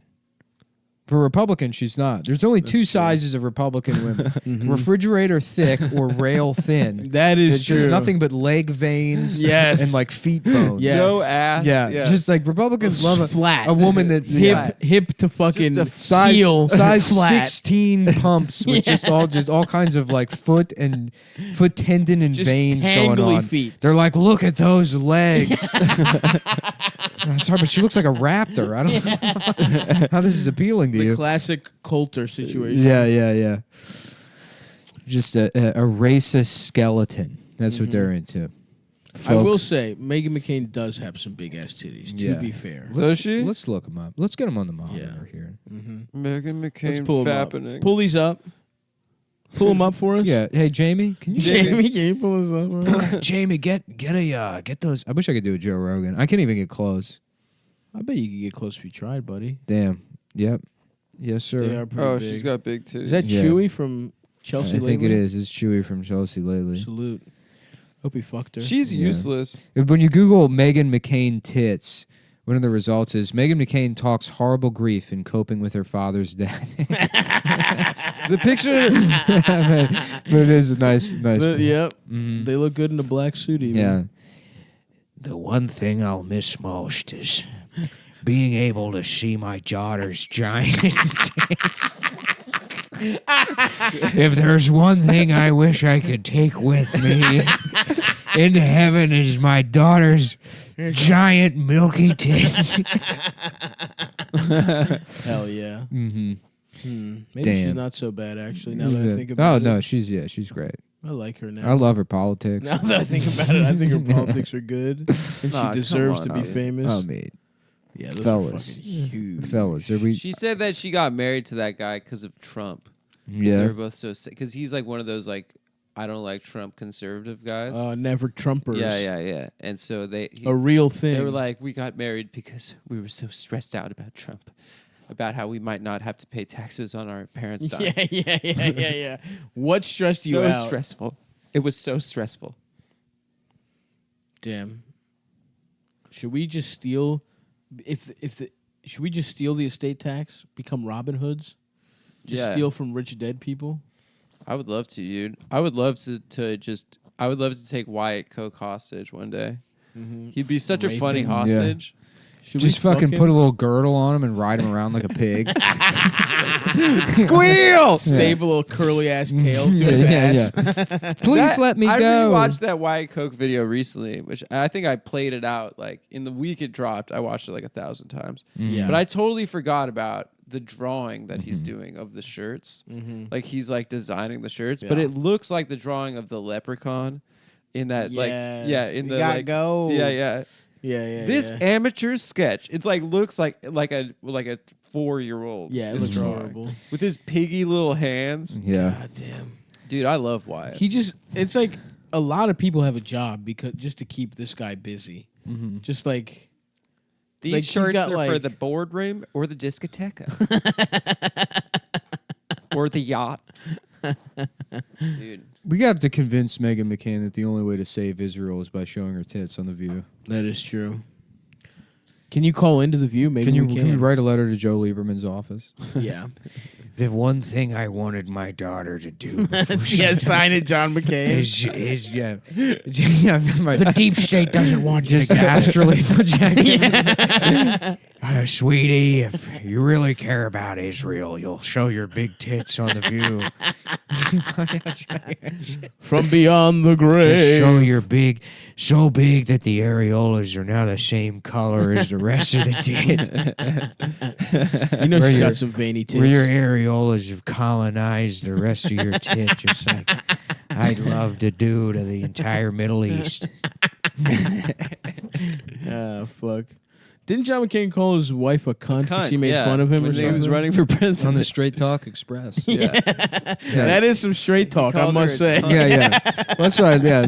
For Republican, she's not. There's only two sizes of Republican women: refrigerator thick or rail thin. That is It's just true. nothing but leg veins, Yes. and like feet bones. Yes. No ass. Yeah, just like Republicans love flat. a woman that hip to fucking Just a size heel size flat. 16 pumps with just all kinds of like foot tendon and Just veins going tangly on. feet. They're like, look at those legs. I'm sorry, but she looks like a raptor. I don't know how this is appealing to The you. classic Coulter situation. Yeah. Just a racist skeleton. That's what they're into. I will Folks. say, Meghan McCain does have some big ass titties. To Yeah. be fair, Does she? Let's look him up. Let's get him on the monitor here. Meghan let's McCain pull him up. fappening. Pull these up. Pull them up for us. Yeah. Hey, Jamie, can you Jamie, can you pull this up? For us? Jamie, get those. I wish I could do a Joe Rogan. I can't even get close. I bet you could get close if you tried, buddy. Damn. Yep. Yes, sir. They are pretty Oh, big. she's got big titties. Is that Yeah. Chewy from Chelsea? I think it lately? is. It's Chewy from Chelsea lately. Salute. Hope he fucked her. She's Yeah. useless. When you Google Meghan McCain tits, one of the results is Meghan McCain talks horrible grief in coping with her father's death. The picture. but it is a nice. Yep. Mhm. They look good in a black suit. Even. Yeah. The one thing I'll miss most is being able to see my daughter's giant tits. If there's one thing I wish I could take with me into heaven is my daughter's giant milky tits. Hell yeah. Mm-hmm. Maybe Damn. she's not so bad actually. Now that I think about Oh it. no, she's great. I like her now. I love her politics. Now that I think about it, I think her politics are good, and Nah, she deserves come to on, be Elliot. famous. Oh mate, yeah, those fellas. are fucking huge. fellas, are we? She said that she got married to that guy because of Trump. They Yeah. were both so sick. Because he's like one of those like, I don't like Trump conservative guys. Never Trumpers. Yeah. And so A real thing. they were like, we got married because we were so stressed out about Trump, about how we might not have to pay taxes on our parents' dime. yeah. What stressed you So out? stressful. It was so stressful. Damn. Should we just steal? Should we just steal the estate tax? Become Robin Hoods? Just Yeah. steal from rich dead people? I would love to, dude. I would love I would love to take Wyatt Coke hostage one day. He'd be such a Rape funny him. hostage. Just fucking put a little girdle on him and ride him around like a pig. Squeal! Staple a little curly ass tail to his ass. Please let me I go. rewatched that Wyatt Coke video recently, which I think I played it out like in the week it dropped. I watched it like 1,000 times. Yeah. But I totally forgot about the drawing that he's doing of the shirts. Like he's like designing the shirts, but Yeah. it looks like the drawing of the leprechaun in that Yes. in You the gotta like go. yeah. Yeah. This amateur sketch, it's like looks like a 4-year-old. Yeah, it is looks drawing. horrible. With his piggy little hands. Yeah. God damn. Dude, I love Wyatt. It's like a lot of people have a job because just to keep this guy busy. Just like These like, he's shirts got, are for like- the boardroom or the discoteca. Or the yacht. Dude. We got to convince Meghan McCain that the only way to save Israel is by showing her tits on The View. that is true. Can you call into the View? Maybe Can we you write a letter to Joe Lieberman's office? Yeah. The one thing I wanted my daughter to do Yeah, sign it, John McCain. is yeah. the deep state doesn't want you Just to astrally project. Sweetie, if you really care about Israel, you'll show your big tits on The View. From beyond the grave. Just show your big, so big that the areolas are now the same color as the rest of the tits. You know Where she your- got some veiny tits. Where your areolas have colonized the rest of your tit, just like I'd love to do to the entire Middle East. Ah, fuck. Didn't John McCain call his wife a cunt? 'cause Cunt, she made yeah, fun of him when or he something? was running for president. On the Straight Talk Express. Yeah. That is some straight talk, I called her must a say. cunt. Yeah. That's why. Yeah,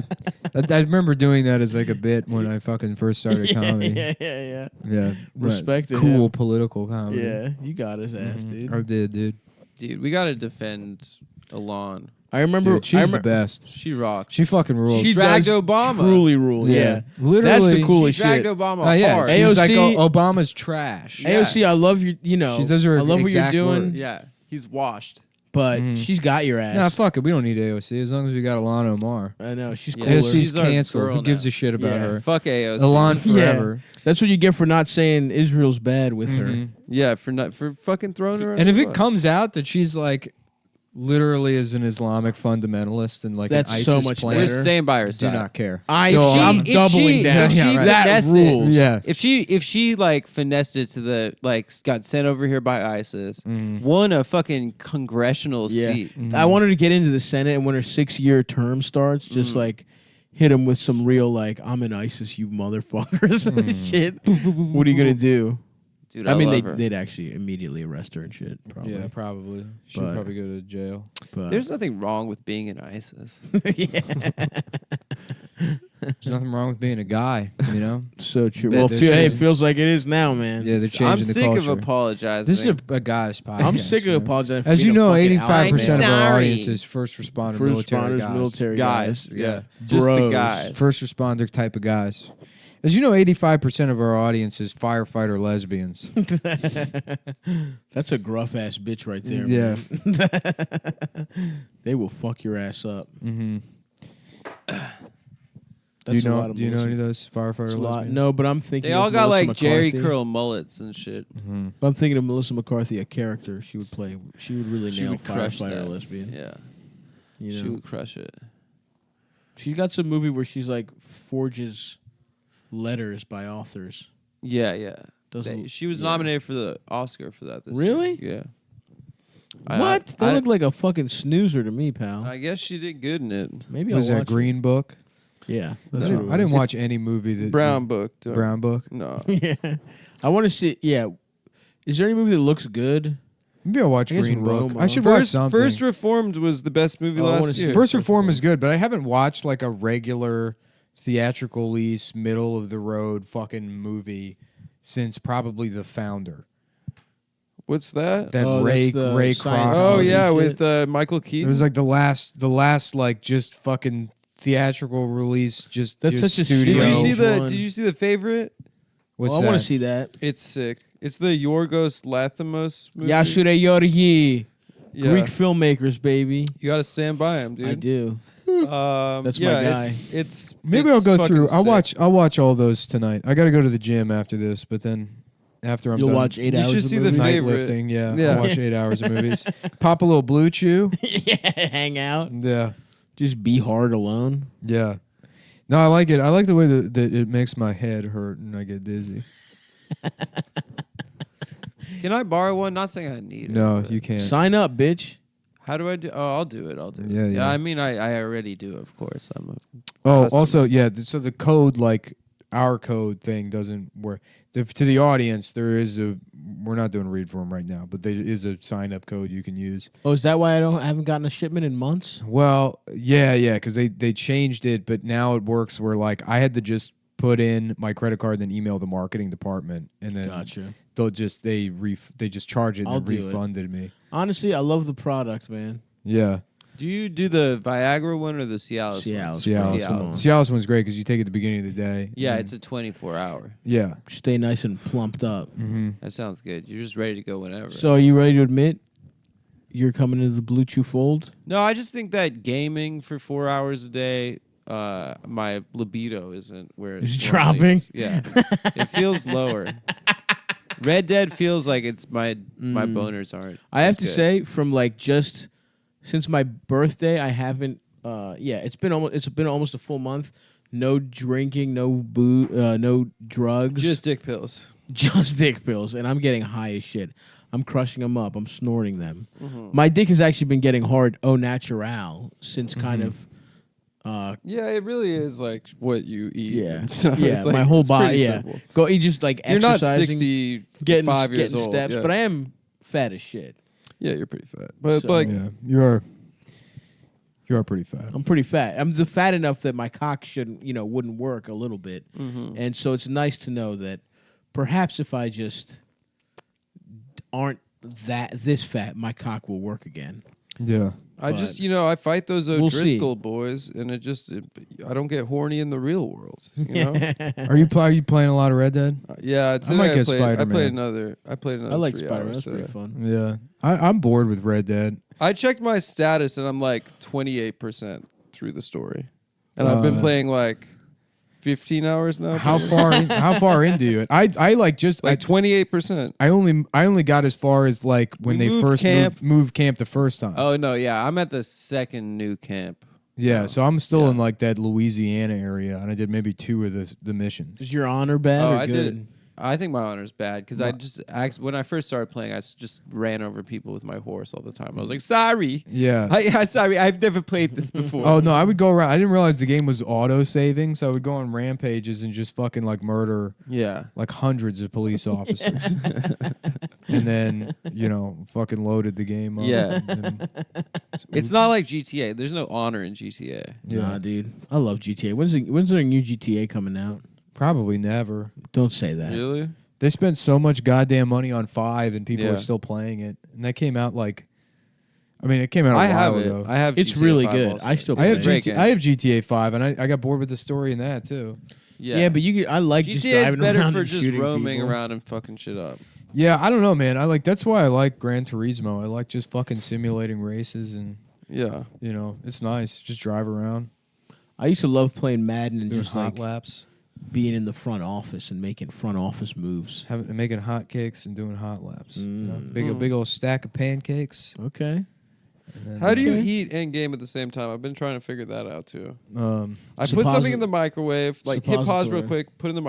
I remember doing that as like a bit when I fucking first started comedy. Yeah. Yeah, Respect to cool him. political comedy. Yeah, you got his ass, dude. I did, dude. Dude, we gotta defend Elon. I remember. Dude, she's the best. She rocks. She fucking rules. She dragged Obama. Truly rule. Yeah. literally. That's the She coolest dragged shit. Obama Yeah, hard. she was like, AOC Obama's trash. Yeah. AOC, I love you. You know, She does her I love what you're exact doing, words. Yeah, he's washed. but she's got your ass. Nah, fuck it. We don't need AOC as long as we got Ilhan Omar. I know she's Yeah. cooler. AOC's She's our canceled. girl Who gives now. a shit about Yeah. her? Fuck AOC. Elon Yeah. forever. That's what you get for not saying Israel's bad with her. Mhm. Yeah, for fucking throwing her. And under if the it bus. comes out that she's like literally is an Islamic fundamentalist and like That's an ISIS so much planner, we're staying by her do side. not care. I'm If doubling she- down. if she Yeah, right. That finessed it- rules. Yeah. If she like finessed it to the like got sent over here by ISIS, Mm. won a fucking congressional Yeah. seat. I want her to get into the Senate, and when her 6-year term starts, just like hit him with some real like, I'm in ISIS, you motherfuckers, shit. What are you gonna do? Dude, I mean, love her. they'd actually immediately arrest her and shit. Probably. Yeah, probably. She'd But- probably go to jail. But There's nothing wrong with being in ISIS. There's nothing wrong with being a guy, you know? so true. They're Well, it changing. feels like it is now, man. Yeah, they're changing I'm the sick culture. of apologizing. This is a guy's podcast. I'm sick you of know? apologizing. For As being you a know, fucking 85% of I'm our sorry. audience is first responder, First military responders, guys. military guys. guys. Yeah, just the Bros. guys. First responder type of guys. As you know, 85% of our audience is firefighter lesbians. That's a gruff ass bitch right there. Yeah. Man. They will fuck your ass up. Mm-hmm. That's Do you a know? lot of Do you know Melissa- any of those firefighter That's a lot. lesbians? No, but I'm thinking They all of got Melissa like Jerry McCarthy. curl mullets and shit. Mm-hmm. But I'm thinking of Melissa McCarthy, a character she would play. She would really She nail would crush firefighter that. lesbian. Yeah, You she know, would crush it. she's got some movie where she's like forges letters by authors. Yeah. Doesn't She was yeah. nominated for the Oscar for that. This Really? Year. What? That I, looked like a fucking snoozer to me, pal. I guess she did good in it. Maybe Was I'll that watch Green Book? It. Yeah, I that's didn't, what I it didn't was. watch any movie that Brown Book. Brown Book. No. Yeah, I want to see. Yeah, is there any movie that looks good? Maybe I'll watch I guess Green Book. Roma. I should watch First, something. First Reformed was the best movie Oh, I wanna last see year. First Reform is good, but I haven't watched like a regular theatrical release, middle of the road fucking movie since probably The Founder. What's that? That Oh, Ray that's the Ray Scientology Kroc. Oh yeah, shit. with Michael Keaton. It was like the last like just fucking theatrical release. Just That's just such a studio. Did you see the? one. Did you see the favorite? What's Well, I that? want to see that. It's sick. It's the Yorgos Lanthimos movie. Yashure Yorgi, Yeah. Greek filmmakers, baby. You gotta stand by him, dude. I do. That's my guy. It's Maybe it's I'll go fucking through. I'll sick. watch all those tonight. I got to go to the gym after this, but then after I'm You'll done watch 8 You hours should of see the movies. night favorite. lifting, yeah, Yeah. I'll watch 8 hours of movies. Pop a little Blue Chew. Yeah, hang out. Yeah, Just be hard alone. yeah. No, I like it. I like the way that it makes my head hurt and I get dizzy. Can I borrow one? Not saying I need it. No, but you can't. Sign up, bitch. How do I do? Oh, I'll do it. I'll do it. Yeah, yeah. I mean, I already do, of course. Oh, customer. also, yeah. So the code, like our code thing, doesn't work. To the audience, there is a. We're not doing read form right now, but there is a sign up code you can use. Oh, is that why I haven't gotten a shipment in months? Well, yeah, because they changed it, but now it works where like I had to just put in my credit card, then email the marketing department, and then Gotcha. they'll just they just charge it I'll and do it. refunded me. Honestly, I love the product, man. Yeah, Do you do the Viagra one or the Cialis one? Cialis. Come on. Cialis one's great because you take it at the beginning of the day. Yeah, and it's a 24-hour. yeah. Stay nice and plumped up. Mm-hmm. That sounds good. You're just ready to go whenever. So, are you ready to admit you're coming to the Blue Chew fold? No, I just think that gaming for 4 hours a day, my libido isn't where It's normally dropping? is. Yeah, it feels lower. Red Dead feels like it's my boners aren't. I have as to good. say, from like just since my birthday, I haven't. It's been almost a full month. No drinking, no booze, no drugs, just dick pills. just dick pills, and I'm getting high as shit. I'm crushing them up. I'm snorting them. Mm-hmm. My dick has actually been getting hard au natural since kind of. Yeah, it really is like what you eat. Yeah, and stuff. yeah. It's like, my whole it's pretty body. Yeah, simple. go. You just like You're not exercising, 65 years getting old. steps, yeah. but I am fat as shit. Yeah, you're pretty fat. But So- like, Yeah, you are pretty fat. I'm pretty fat. I'm fat enough that my cock wouldn't work a little bit, mm-hmm. and so it's nice to know that perhaps if I just aren't this fat, my cock will work again. Yeah. I But just, I fight those we'll see. O'Driscoll boys, and I don't get horny in the real world. You know? Are you playing a lot of Red Dead? Yeah, today might I get played Spider-Man. another. I played another. I like 3 Spider-Man. hours That's pretty today. fun. Yeah. I'm bored with Red Dead. I checked my status, and I'm like 28% through the story, and I've been playing like 15 hours now. How far into it? I like just Like 28%. I only got as far as like when We they moved first camp. moved camp the first time. Oh no, yeah, I'm at the second new camp. Yeah, so I'm still Yeah. in like that Louisiana area, and I did maybe 2 of the missions. Is your honor bad Oh, or I good? did. I think my honor's bad because I just when I first started playing, I just ran over people with my horse all the time. I was like, sorry. Yeah. I'm sorry. I've never played this before. Oh no, I would go around. I didn't realize the game was auto saving, so I would go on rampages and just fucking like murder Yeah. like hundreds of police officers, and then fucking loaded the game up. Yeah. and then- It's not like GTA. There's no honor in GTA. yeah. Nah, dude. I love GTA. When's there a new GTA coming out? Probably never. Don't say that. Really? They spent so much goddamn money on 5, and people Yeah. are still playing it. And that came out like, it came out a I while have it. ago. I have. It's GTA really 5 good. also. I still I have It's a great game. I have GTA 5, and I got bored with the story in that too. Yeah, but I like just GTA is driving better around for and just shooting roaming people. around and fucking shit up. Yeah, I don't know, man. That's why I like Gran Turismo. I like just fucking simulating races, and Yeah. it's nice. Just drive around, I used to love playing Madden and doing just hot like laps, being in the front office and making front office moves. making hot cakes and doing hot laps. Mm. Big old stack of pancakes. Okay. And then, How do you Okay. eat and game at the same time? I've been trying to figure that out too. I put Supposi- something in the microwave, like hit pause real Suppository. quick, put in the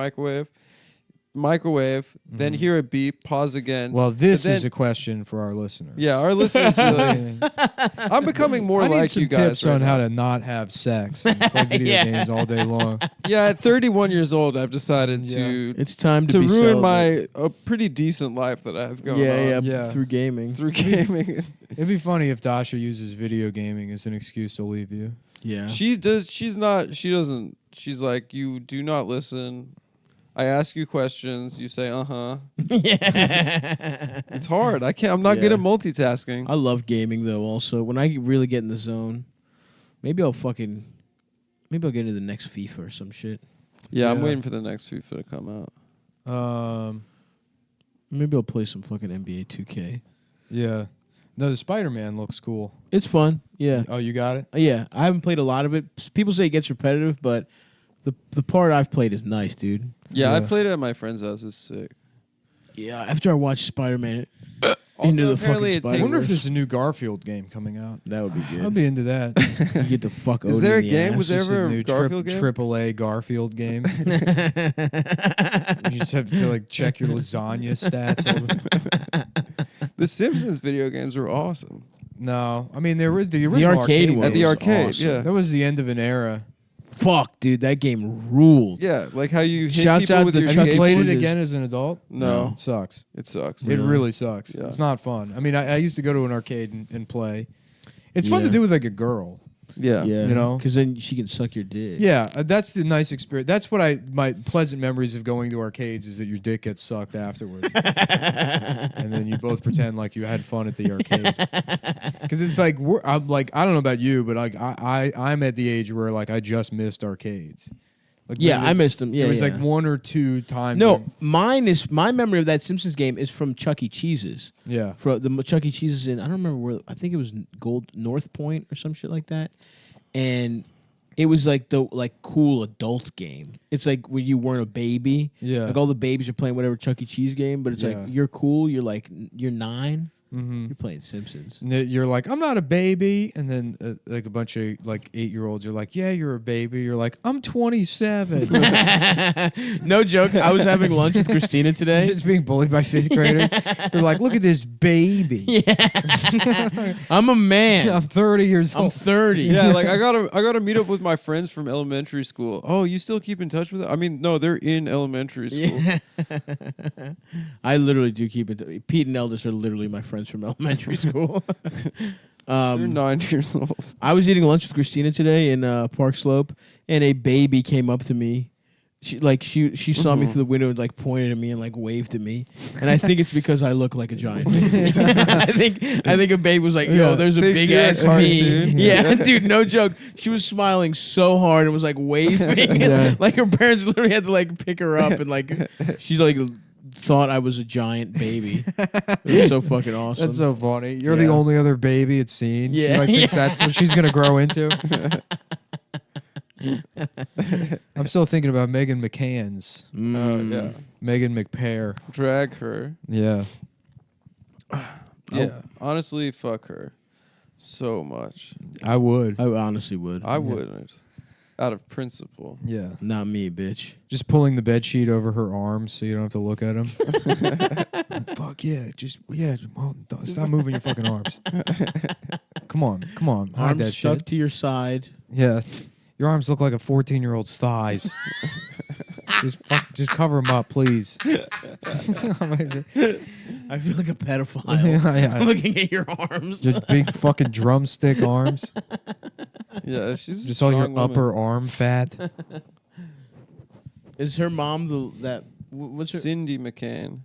microwave, then hear a beep, pause again. Well, this But is then- a question for our listeners. Yeah, our listeners really. I I'm becoming more need like some you guys tips right on now. how to not have sex and play video Yeah. games all day long. Yeah, at 31 years old, I've decided to It's time to to be ruin celibate. my a pretty decent life that I have going on Yeah. through gaming. through gaming. It'd be funny if Dasha uses video gaming as an excuse to leave you. Yeah. She does. She's not. She doesn't. She's like, you do not listen. I ask you questions. You say, yeah. It's hard. I can't. I'm not good Yeah. at multitasking. I love gaming though. Also, when I really get in the zone, maybe I'll get into the next FIFA or some shit. Yeah, I'm Yeah. waiting for the next FIFA to come out. Maybe I'll play some fucking NBA 2K. Yeah. No, the Spider-Man looks cool. It's fun. Yeah. Oh, you got it? Yeah. I haven't played a lot of it. People say it gets repetitive, but the part I've played is nice, dude. Yeah, I Yeah. played it at my friend's house. It's sick. Yeah. After I watched Spider-Man Also, into the apparently fucking it I takes- wonder Spider-Verse, if there's a new Garfield game coming out. that would be I'd good. be into that. You get the fuck Is Odin there a in the game? ass. Was there Just ever a new Garfield game? AAA Garfield game. You just have to like check your lasagna stats. All the- The Simpsons video games were awesome. No, I mean there was the original arcade one At the was arcade, awesome. yeah. That was the end of an era. Fuck, dude, that game ruled. Yeah, like how you hit Shouts people out with to your Have Chuck you E. played skateboard. it Cheese. again as an adult? No, It sucks. it sucks. It really sucks. Yeah. It's not fun. I mean, I used to go to an arcade and play. It's fun to Yeah. do with like a girl. Yeah. Yeah, You know? because then she can suck your dick. Yeah, that's the nice experience. That's what my pleasant memories of going to arcades is that your dick gets sucked afterwards, and then you both pretend like you had fun at the arcade. Because it's like I'm like I don't know about you, but like I'm at the age where like I just missed arcades. Like Yeah, there I was- missed them. Yeah, there was yeah. like 1 or 2 times. No, my memory of that Simpsons game is from Chuck E. Cheese's. Yeah. From the Chuck E. Cheese's in I don't remember where. I think it was North Point or some shit like that, and it was like the cool adult game. It's like when you weren't a baby. Yeah. Like all the babies are playing whatever Chuck E. Cheese game, but it's Yeah. like you're cool. You're like you're 9. Mm-hmm. You're playing Simpsons. You're like, I'm not a baby, and then like a bunch of like 8-year-olds are like, yeah, you're a baby. You're like, I'm 27. No joke. I was having lunch with Christina today. Just being bullied by 5th graders. They're like, look at this baby. I'm a man. I'm 30 years I'm old. 30. Yeah, like I gotta meet up with my friends from elementary school. Oh, you still keep in touch with them? I mean, no, they're in elementary school. I literally do keep it. Pete and Eldest are literally my friends from elementary school. They're 9 years old. I was eating lunch with Christina today in Park Slope, and a baby came up to me. She saw me through the window and like pointed at me and like waved at me, and I think it's because I look like a giant baby. I think a baby was like, "Yo, Yeah, there's a big big ass serious me." cartoon. Yeah, dude, no joke. She was smiling so hard and was like waving, Yeah. like her parents literally had to like pick her up and like she's like thought I was a giant baby. It was so fucking awesome. That's so funny. You're Yeah. the only other baby it's seen. Yeah. She like thinks Yeah. that's what she's gonna grow into. I'm still thinking about Megan McCann's. Yeah, Megan McPair. drag her. Yeah. Yeah, honestly, fuck her so much. I would. I honestly would. I wouldn't, out of principle. Yeah. Not me, bitch. Just pulling the bed sheet over her arms so you don't have to look at him. Fuck yeah. Stop moving your fucking arms. Come on. Hide Arms that stuck shit. to your side. Yeah. Your arms look like a 14-year-old's thighs. just cover them up, please. I feel like a pedophile Yeah. looking at your arms. Just big fucking drumstick arms. Yeah, she's Just a all your strong woman. upper arm fat. Is her mom what's her Cindy McCain.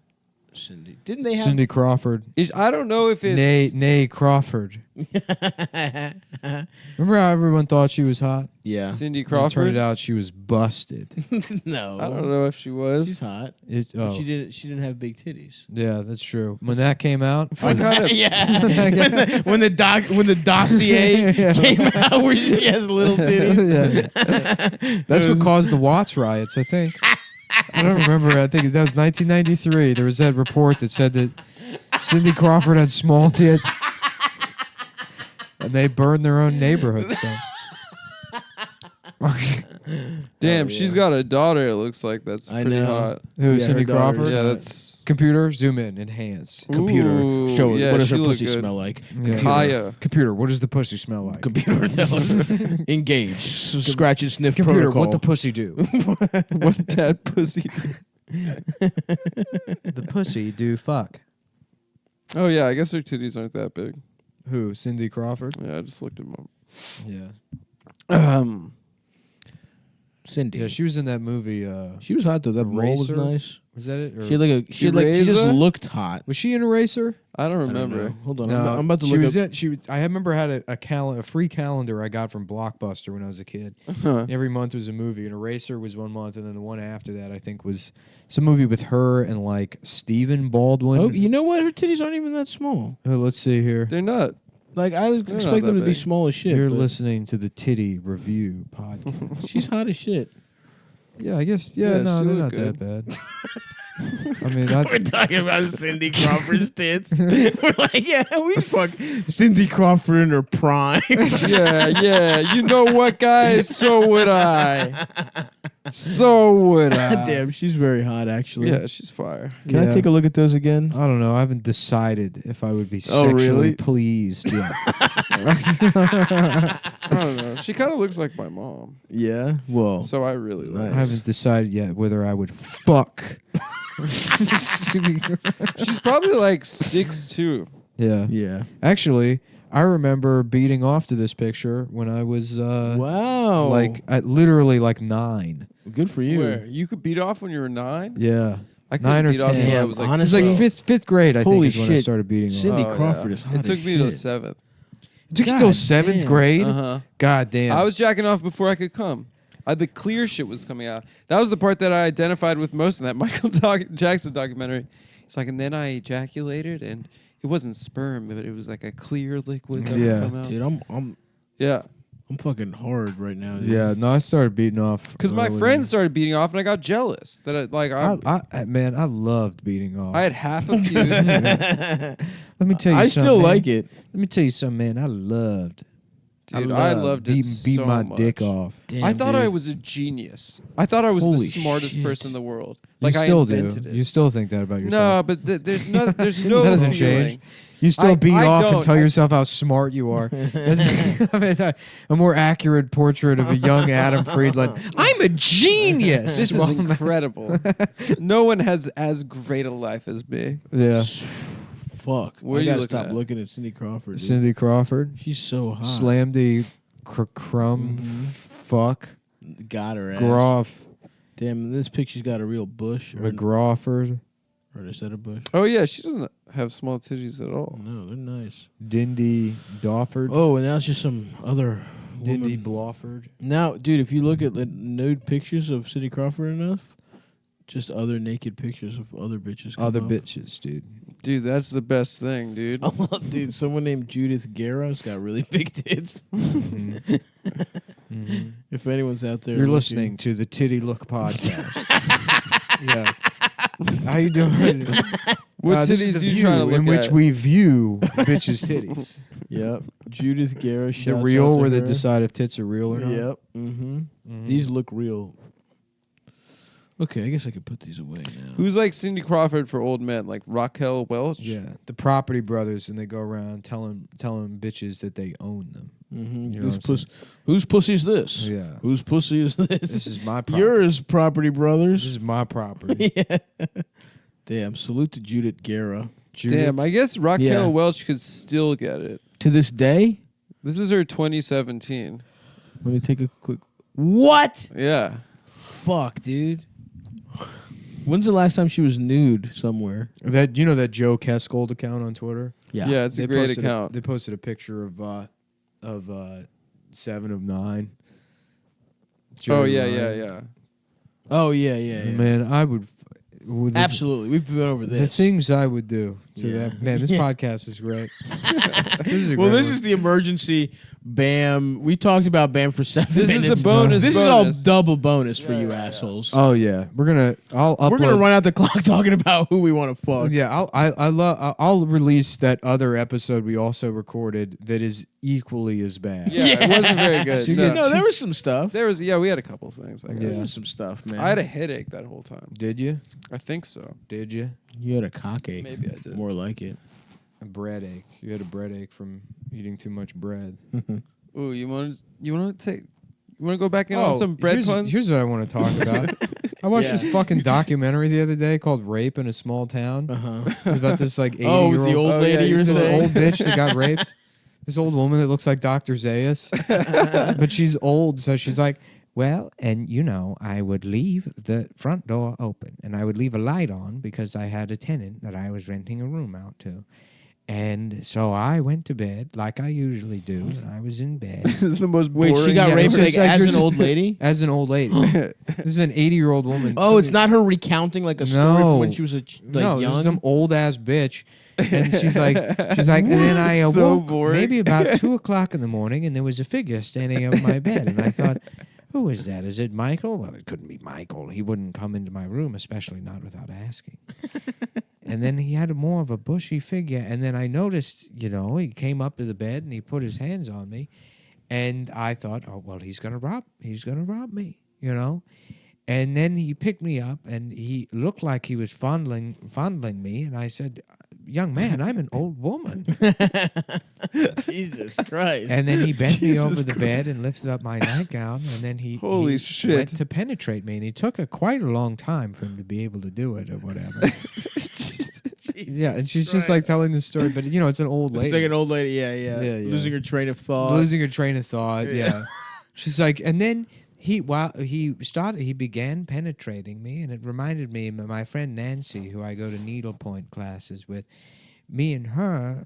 Cindy? Didn't they have Cindy Crawford. I don't know if it's Nay Crawford. Remember how everyone thought she was hot? Yeah. Cindy It turned Crawford. out she was busted. No. I don't know if she was. She's hot. It, But oh, she didn't have big titties. yeah, that's true. When that came out, What kind of? Yeah. when the dossier came out where she has little titties. yeah. That's what caused the Watts riots, I think. I don't remember. I think that was 1993. There was that report that said that Cindy Crawford had small tits, and they burned their own neighborhoods down. Damn, she's got a daughter. It looks like that's I pretty know. hot. Who, Yeah, Cindy her daughter's Crawford? Yeah, hot. that's Computer, zoom in, enhance. Computer. Ooh, Show yeah, what does she her look pussy good. smell like? Yeah. Kaya. Computer, what does the pussy smell like? Computer. Engage. Scratch and sniff Computer, protocol. what the pussy do? What dad pussy? The pussy do fuck. Oh yeah, I guess her titties aren't that big. Who? Cindy Crawford? Yeah, I just looked them up. Yeah. Cindy. Yeah, she was in that movie. She was hot though. That role was Racer? nice. Was that it? Or She just looked hot. was she in Eraser? I don't I don't remember. know. Hold on, No, I'm about to she look was up. I remember had a free calendar I got from Blockbuster when I was a kid. Huh. Every month was a movie, and Eraser was 1 month, and then the one after that I think was some movie with her and like Stephen Baldwin. Oh, you know what? Her titties aren't even that small. Let's see here. They're not. Like I would They're expect not them that to be big. small as shit. You're but listening to the Titty Review podcast. She's hot as shit. Yeah, I guess. Yeah, Yeah, no, she they're looked not that bad. I mean, We're talking about Cindy Crawford's tits. We're like, yeah, we fuck Cindy Crawford in her prime. Yeah. You know what, guys? So would I. So would I. Damn, she's very hot, actually. Yeah, she's fire. Can I take a look at those again? I don't know. I haven't decided if I would be Oh, sexually really? pleased yet. I don't know. She kind of looks like my mom. Yeah. Well, So I really like I haven't decided yet whether I would fuck. She's probably like 6'2". Yeah. yeah. Actually, I remember beating off to this picture when I was Wow. like at literally like 9. good for you. Where? You could beat off when you were 9? Yeah. I 9 couldn't or beat off 10. until I Damn, was like It was like honestly. fifth grade, I Holy think, is when I shit. started beating Cindy off. Crawford is hot It took as me to shit. 7th. It took you God till 7th damn. grade? Uh-huh. God damn. I was jacking off before I could come. The clear shit was coming out. That was the part that I identified with most in that Michael Jackson documentary. It's like, and then I ejaculated, and it wasn't sperm, but it was like a clear liquid that Yeah. would come out. Dude, I'm Yeah. fucking hard right now. Dude. Yeah, no, I started beating off. Because my early. friends started beating off, and I got jealous. That Man, I loved beating off. I had half of you. Let me tell you I something. still man. like it. Let me tell you something, man. I loved. Dude, I loved it beat so my much. dick off. Damn, I thought dude. I was a genius. I thought I was Holy the smartest shit. person in the world. You Like I still do. invented it. You still think that about No, yourself. but there's no That doesn't feeling. change. You still beat I off and don't. tell yourself how smart you are. That's I mean, a more accurate portrait of a young Adam Friedland. I'm a genius. This is incredible. No one has as great a life as me. Yeah. Fuck. What are I you gotta looking stop at? looking at Cindy Crawford. Dude. Cindy Crawford. She's so hot. Slam the crumb fuck. Got her ass. Groff. Damn, in this picture's got a real bush. Or McGrawford. is that a bush? Oh yeah, she doesn't have small titties at all. No, they're nice. Dindy Dawford. Oh, and now it's just some other Dindy woman. Blawford. Now, dude, if you look at the nude pictures of Cindy Crawford enough, just other naked pictures of other bitches. come Other up. bitches, dude. Dude, that's the best thing, dude. Oh, dude, someone named Judith Guerra's got really big tits. If anyone's out there, You're looking- listening to the Titty Look podcast. Yeah. How you doing? What This titties is the you view trying to look in which at? we view bitches' titties. Yep, Judith Guerra. The shouts real, out to where they her. decide if tits are real or not. Yep. Mm-hmm. These look real. Okay, I guess I could put these away now. Who's like Cindy Crawford for old men? Like Raquel Welch? Yeah, the Property Brothers, and they go around telling bitches that they own them. Mm-hmm. You know what I'm Whose pussy's this? Yeah. Whose pussy is this? This is my property. Yours, Property This Brothers. is my property. Yeah. Damn. Salute to Judith Guerra. Damn, I guess Raquel Yeah. Welch could still get it. To this day, This is her 2017. let me take a quick. What? Yeah. Fuck, dude. When's the last time she was nude somewhere? That that Joe Keskold account on Twitter. Yeah, it's a great posted account. They posted a picture of 7 of 9. Oh, yeah. Oh yeah, yeah. Man, I would. With Absolutely, we've been over this. The things I would do to Yeah. that. Man, this podcast is great. This is a Well, great this one. is the emergency BAM. We talked about BAM for 7 This minutes. is a bonus. This bonus. is all double bonus for Yeah, you yeah, assholes. Oh yeah, I'll upload. We're gonna run out the clock talking about who we want to fuck. Yeah, I'll release that other episode we also recorded that is equally as bad. Yeah, it wasn't very good. So you no. get No, there was some stuff. There was, we had a couple things. I guess. There Yeah. was some stuff, man. I had a headache that whole time. Did you? I think so. Did you? You had a cock ache. Maybe I did. More like it. A bread ache. You had a bread ache from eating too much bread. Ooh, you want to go back in on some bread here's, puns? Here's what I want to talk about. I watched this fucking documentary the other day called "Rape in a Small Town." Uh-huh. It was about this like 80 Oh, year with the old Oh, lady yeah, you were this saying? old bitch that got raped. This old woman that looks like Dr. Zayas, but she's old, so she's like, Well, and I would leave the front door open, and I would leave a light on because I had a tenant that I was renting a room out to. And so I went to bed like I usually do, and I was in bed. This is the most boring. Wait, she got Yeah, raped it's just like as you're an just- old lady? As an old lady. This is an 80-year-old woman. Oh, it's not her recounting like a story from when she was no, young. this is some old ass bitch. And she's like, and then I awoke So boring. maybe about 2:00 in the morning, and there was a figure standing over my bed, and I thought, who is that? Is it Michael? Well, it couldn't be Michael. He wouldn't come into my room, especially not without asking. And then he had more of a bushy figure, and then I noticed, he came up to the bed and he put his hands on me, and I thought, oh well, he's gonna rob me, And then he picked me up, and he looked like he was fondling me, and I said, young man, I'm an old woman. Jesus Christ. And then he bent me Jesus over the Christ. bed and lifted up my nightgown, and then he Holy he shit. went to penetrate me, and it took quite a long time for him to be able to do it or whatever. Yeah, and she's just like telling the story, but it's an old It's lady. like an old lady, yeah. Yeah, yeah. Losing her train of thought. losing her train of thought. Yeah. Yeah. She's like, and then he began penetrating me, and it reminded me of my friend Nancy, who I go to needlepoint classes with. Me and her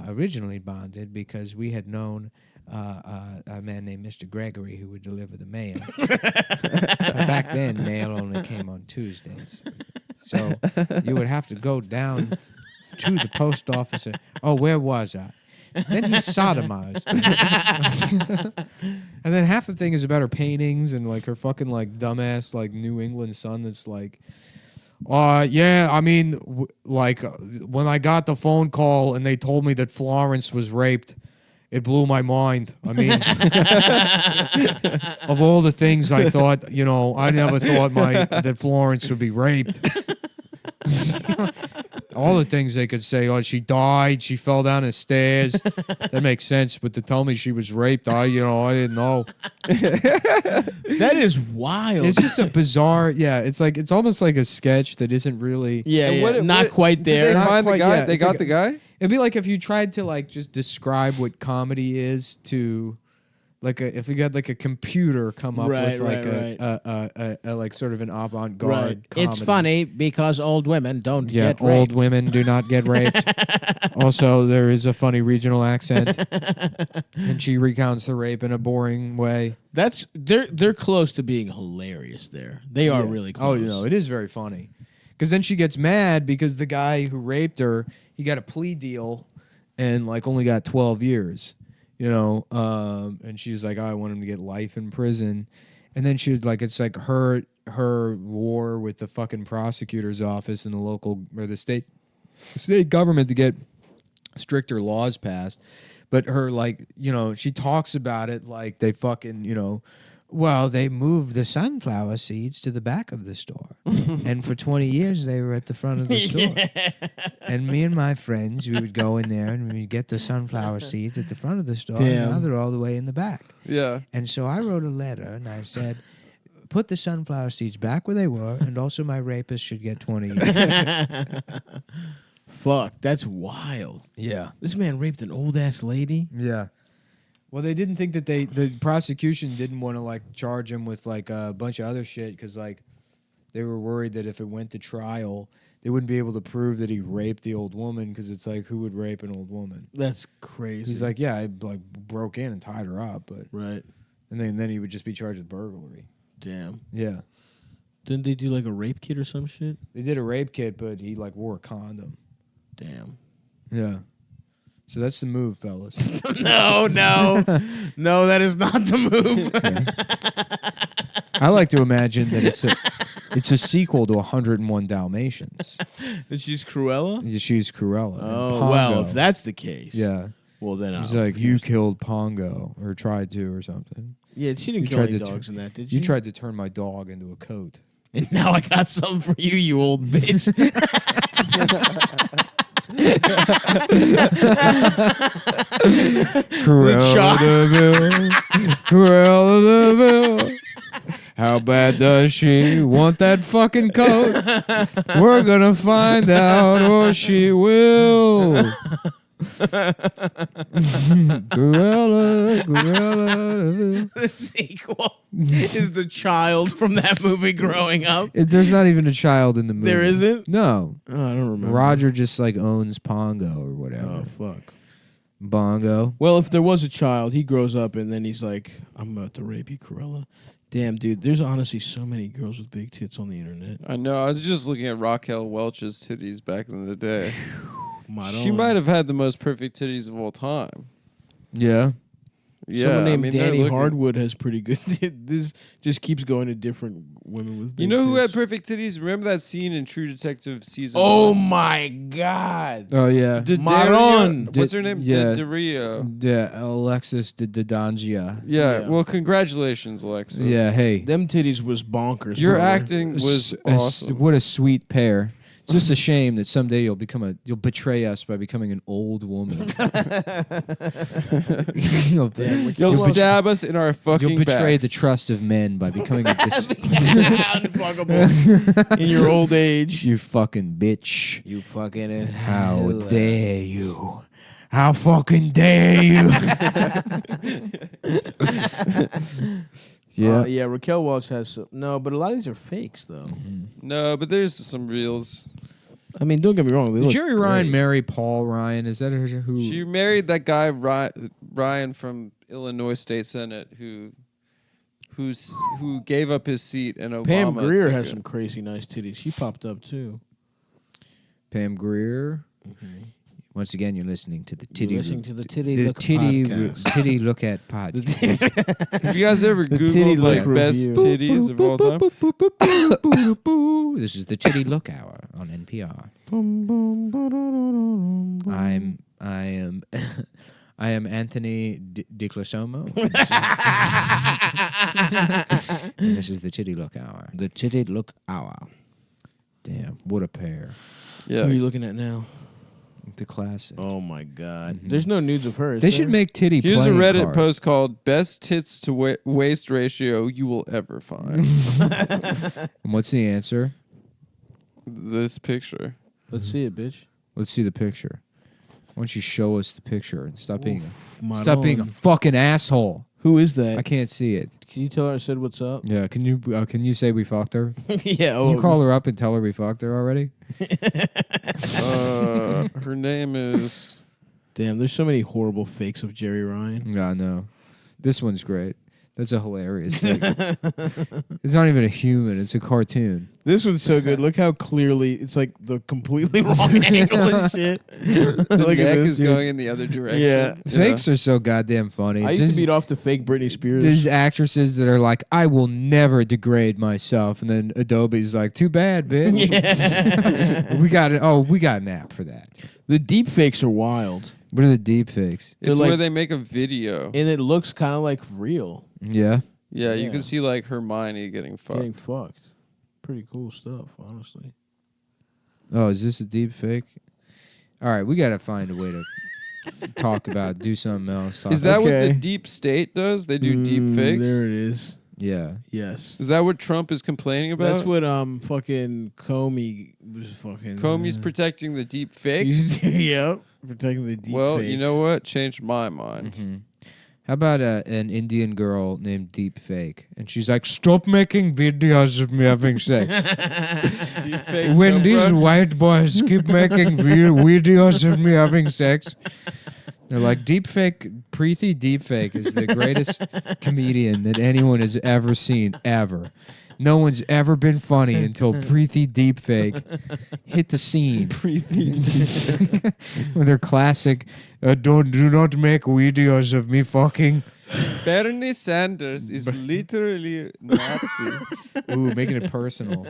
originally bonded because we had known a man named Mr. Gregory who would deliver the mail. But back then, mail only came on Tuesdays. So you would have to go down to the post office. Oh, where was I? Then he sodomized me. And then half the thing is about her paintings and like her fucking like dumbass like New England son that's like, yeah, I mean, when I got the phone call and they told me that Florence was raped, it blew my mind. I mean, of all the things I thought, I never thought that Florence would be raped. All the things they could say, oh, she died, she fell down the stairs. That makes sense, but to tell me she was raped, I didn't know. That is wild. It's just a bizarre, it's almost like a sketch that isn't really. yeah, And yeah. what- not what- quite Did there. they Not find the quite guy? yet. They It's got like the guy? It'd be like if you tried to like just describe what comedy is to, if you got like a computer come up Right, with like right, a like sort of an avant-garde Right. comedy. It's funny because old women don't Yeah, get old raped. women do not get raped. Also, there is a funny regional accent, and she recounts the rape in a boring way. They're close to being hilarious there. They are really Oh, close. it is very funny. Because then she gets mad because the guy who raped her, he got a plea deal, and like only got 12 years. And she's like, I want him to get life in prison. And then she was like, it's like her war with the fucking prosecutor's office and the local or the state government to get stricter laws passed. But her she talks about it like they fucking, well, they moved the sunflower seeds to the back of the store. And for 20 years, they were at the front of the store. And me and my friends, we would go in there and we'd get the sunflower seeds at the front of the store. And Damn. now they're all the way in the back. Yeah. And so I wrote a letter and I said, put the sunflower seeds back where they were, and also my rapist should get 20 years. Fuck, that's wild. Yeah. This man raped an old ass lady. Yeah. Well, they didn't think that the prosecution didn't want to like charge him with like a bunch of other shit because like they were worried that if it went to trial, they wouldn't be able to prove that he raped the old woman because it's like who would rape an old woman? That's crazy. He's like, yeah, I like broke in and tied her up, but right. and then he would just be charged with burglary. Damn. Yeah. Didn't they do like a rape kit or some shit? They did a rape kit, but he like wore a condom. Damn. Yeah. So that's the move, fellas. No, that is not the move. I like to imagine that it's a sequel to 101 Dalmatians. And she's Cruella. She's Cruella. and Oh well, Pongo. if that's the case, Yeah. Well then, He's like, you killed Pongo, or tried to, or something. Yeah, she didn't You kill tried any to dogs in that, did she? You tried to turn my dog into a coat. And now I got something for you, you old bitch. Cruella DeVille. Cruella DeVille. How bad does she want that fucking coat? We're gonna find out, or she will. Cruella DeVille. The sequel. is the child from that movie growing up. There's not even a child in the movie. There isn't? No. Oh, I don't remember. Roger just like owns Pongo or whatever. Oh, fuck. Bongo. Well, if there was a child, he grows up and then he's like, I'm about to rape you, Cruella. Damn, dude, there's honestly so many girls with big tits on the internet. I know. I was just looking at Raquel Welch's titties back in the day. She Madonna. might have had the most perfect titties of all time. Yeah. Yeah, Someone named I mean, they're Danny looking- Hardwood has pretty good. This just keeps going to different women with big You know who had tits. perfect titties? Remember that scene in True Detective season? Oh 1? my God. Oh yeah. Maron. What's her name? Yeah. Daria. Yeah, Alexis de Dangia. Yeah. Yeah. Well, congratulations, Alexis. Yeah, hey. Them titties was bonkers. Your brother. acting was awesome. What a sweet pair. It's just a shame that someday you'll betray us by becoming an old woman. you'll You'll stab us in our fucking You'll betray backs. the trust of men by becoming a Unfuckable. In your old age. you fucking bitch. You fucking. How dare you? How fucking dare you? Yeah. Yeah, Raquel Welch has some. No, but a lot of these are fakes, though. No, but there's some reels. I mean, don't get me wrong. They Did look Jerry Ryan great. marry Paul Ryan? Is that who? She married that guy Ryan from Illinois State Senate who gave up his seat and Obama. Pam Grier took has it. some crazy nice titties. She popped up, too. Pam Grier. Once again, you're listening to the Titty. listening to the Titty the Look Titty podcast. Titty Look at podcast. Have you guys ever Titty Googled like Look best review. titties of all time? This is the Titty Look Hour on NPR. I am Anthony DiClasomo. And this is the Titty Look Hour. The Titty Look Hour. Damn, what a pair. Yeah. Who are you looking at now? The classic. Oh, my God. There's no nudes of hers. They should make titty Here's a playing Reddit cards. post called "Best Tits to Waist Ratio You Will Ever Find." And what's the answer? This picture. Let's see it, bitch. Let's see the picture. Why don't you show us the picture and stop being Maron. stop being a fucking asshole? Who is that? I can't see it. Can you tell her I said what's up? Yeah, can you say we fucked her? Yeah. Can you call her up and tell her we fucked her already? Her name is. Damn, there's so many horrible fakes of Jerry Ryan. Yeah, no. This one's great. That's a hilarious thing. It's not even a human, it's a cartoon. This one's so good. Look how clearly it's like the completely wrong angle and shit. The Look at neck this, is dude. going in the other direction. Yeah. Fakes are so goddamn funny. I It's used to just- beat off the fake Britney Spears. There's actresses that are like, I will never degrade myself, and then Adobe's like, too bad, bitch. Yeah. we got it. Oh, we got an app for that. The deep fakes are wild. What are the deep fakes? It's like- where they make a video. And it looks kind of like real. Yeah. Yeah, you Yeah. can see like Hermione getting fucked. Getting fucked. Pretty cool stuff, honestly. Oh, is this a deep fake? All right, we got to find a way to talk about, do something else. Is that what the Okay. deep state does? They do deep fakes? There it is. Yeah. Yes. Is that what Trump is complaining about? That's what fucking Comey was fucking. Comey's protecting the deep fakes? Yep. Protecting the deep Well, fakes. you know what? Changed my mind. Mm-hmm. How about an Indian girl named Deep Fake? And she's like, stop making videos of me having sex. Deep fake When Chopra? these white boys keep making videos of me having sex, they're like, Deepfake, Preeti Deepfake is the greatest comedian that anyone has ever seen, ever. No one's ever been funny until Preeti Deepfake hit the scene. With her classic, do not make videos of me fucking. Bernie Sanders is literally Nazi. Ooh, making it personal.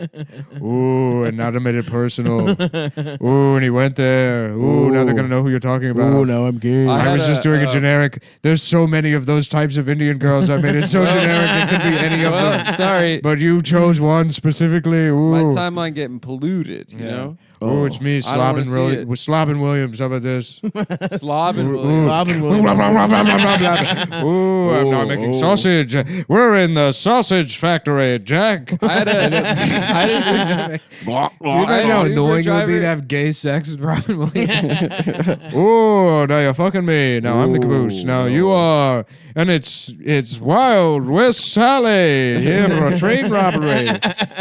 Ooh, and now they made it personal. Ooh, and he went there. Ooh, now they're going to know who you're talking about. Oh, now I'm gay. I I had was just doing a generic. There's so many of those types of Indian girls. I made it so generic it could be any of them. Well, sorry. But you chose one specifically. Ooh. My timeline getting polluted, you know? Oh, it's me, I don't wanna see it. Slobbin Williams. How about this? Slobbin Ooh. Williams. Robin Williams. Ooh, Oh, I'm not making sausage. We're in the sausage factory, Jack. I didn't. You know how annoying it would be to have gay sex with Robin Williams? Oh, now you're fucking me. Now I'm the caboose. Now you are, and it's Wild West Sally here for a train robbery.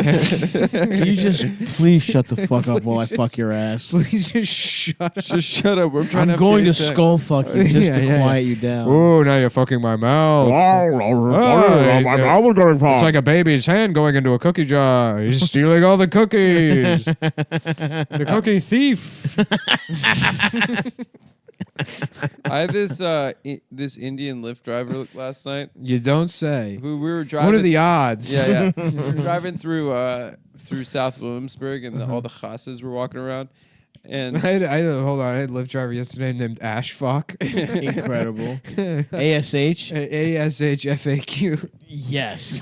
Can you just please shut the fuck up while I fuck your ass? Please just shut up. Just shut up. We're trying I'm to have going gay to sex. skull fuck you just Yeah, to yeah, quiet you down. Oh, now you're fucking my mouth. It's like a baby's hand going into a cookie jar. He's stealing all the cookies. The cookie thief. I had this Indian Lyft driver last night You don't say. who we were driving. What are the odds? Yeah, yeah. We were driving through South Williamsburg, and all the chasses were walking around. And I had a Lyft driver yesterday named Ash Fuck. Incredible. ASH? ASHFAQ. Yes.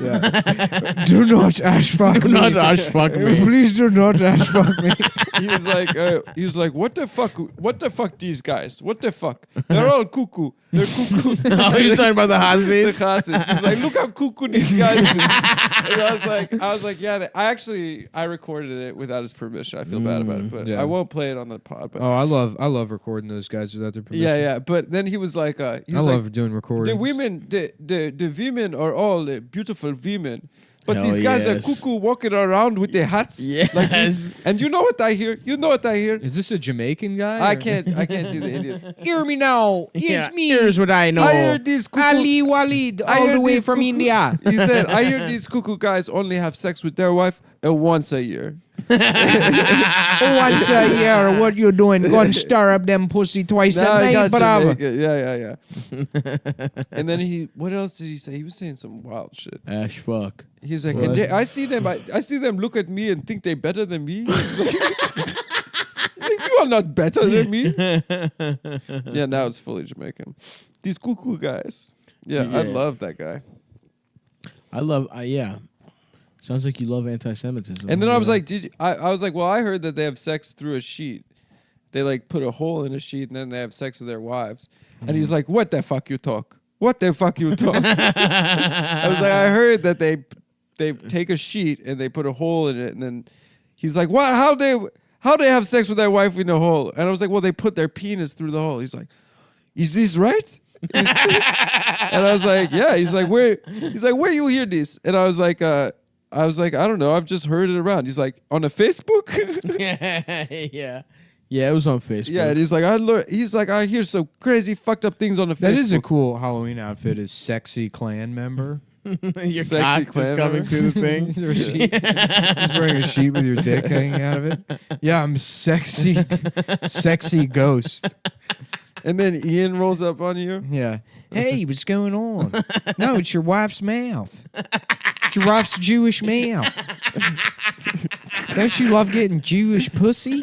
Do not Ash Fuck Do me. not Ash fuck me. Please do not Ash Fuck me. he was like, what the fuck, these guys? What the fuck? They're all cuckoo. They're cuckoo. Oh, he's talking about the The Hasid? chassis. He's like, look how cuckoo these guys. And I was like, yeah. I recorded it without his permission. I feel bad about it, but Yeah. I won't play it on the pod. But Oh, I love recording those guys without their permission. yeah. But then he was like, I love doing recordings. the women are all beautiful women. But Hell these guys yes. are cuckoo walking around with their hats like this. Yes. And you know what I hear? Is this a Jamaican guy? I or- can't do the Indian. Hear me now. Yeah, here's what I know. I hear these cuckoo. Walid, I hear these cuckoo- He said, I hear these cuckoo guys only have sex with their wife once a year. Once a year, what you doing? Go and stir up them pussy twice Nah, a I night, got bravo. Yeah. And then what else did he say? He was saying some wild shit. Ash fuck. He's like, What? and I see them look at me and think they're better than me. He's like, you are not better than me. Yeah, now it's fully Jamaican. These cuckoo guys. Yeah, I Yeah. love that guy. I love, yeah. Sounds like you love anti-Semitism. And then I was like, I was like, well, I heard that they have sex through a sheet. They like put a hole in a sheet and then they have sex with their wives. And he's like, what the fuck you talk? What the fuck you talk? I was like, I heard that they take a sheet and they put a hole in it, and then he's like, what? How they have sex with their wife in a hole? And I was like, well, they put their penis through the hole. He's like, is this right? And I was like, yeah. He's like, where you hear this? And I was like, I don't know. I've just heard it around. He's like, on a Facebook? yeah. Yeah, it was on Facebook. Yeah, and he's like, I hear some crazy fuwecked up things on the Facebook. That is a cool Halloween outfit. Is sexy clan member. Your Sexy cock just clever. coming through the thing. Just wearing a sheet with your dick hanging out of it. Yeah, I'm sexy ghost. And then Ian rolls up on you. Yeah. Hey, what's going on? No, it's your wife's mouth. It's your wife's Jewish mouth. Don't you love getting Jewish pussy?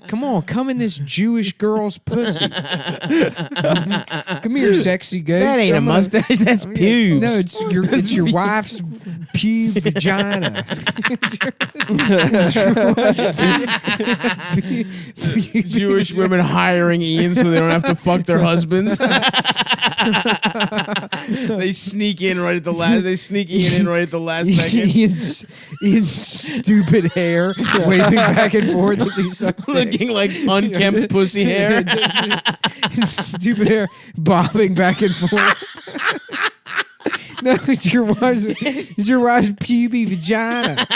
Come on, come in this Jewish girl's pussy. Come here, sexy ghost. That ain't a mustache, that's pubes. No, it's your wife's pube vagina. Jewish women hiring Ian so they don't have to fuck their husbands. They sneak in right at the last. They sneak Ian in right at the last second. Ian's stupid hair waving back and forth as he sucks dick. Looking like unkempt pussy hair. His stupid hair bobbing back and forth. No, it's your wife's pubic vagina.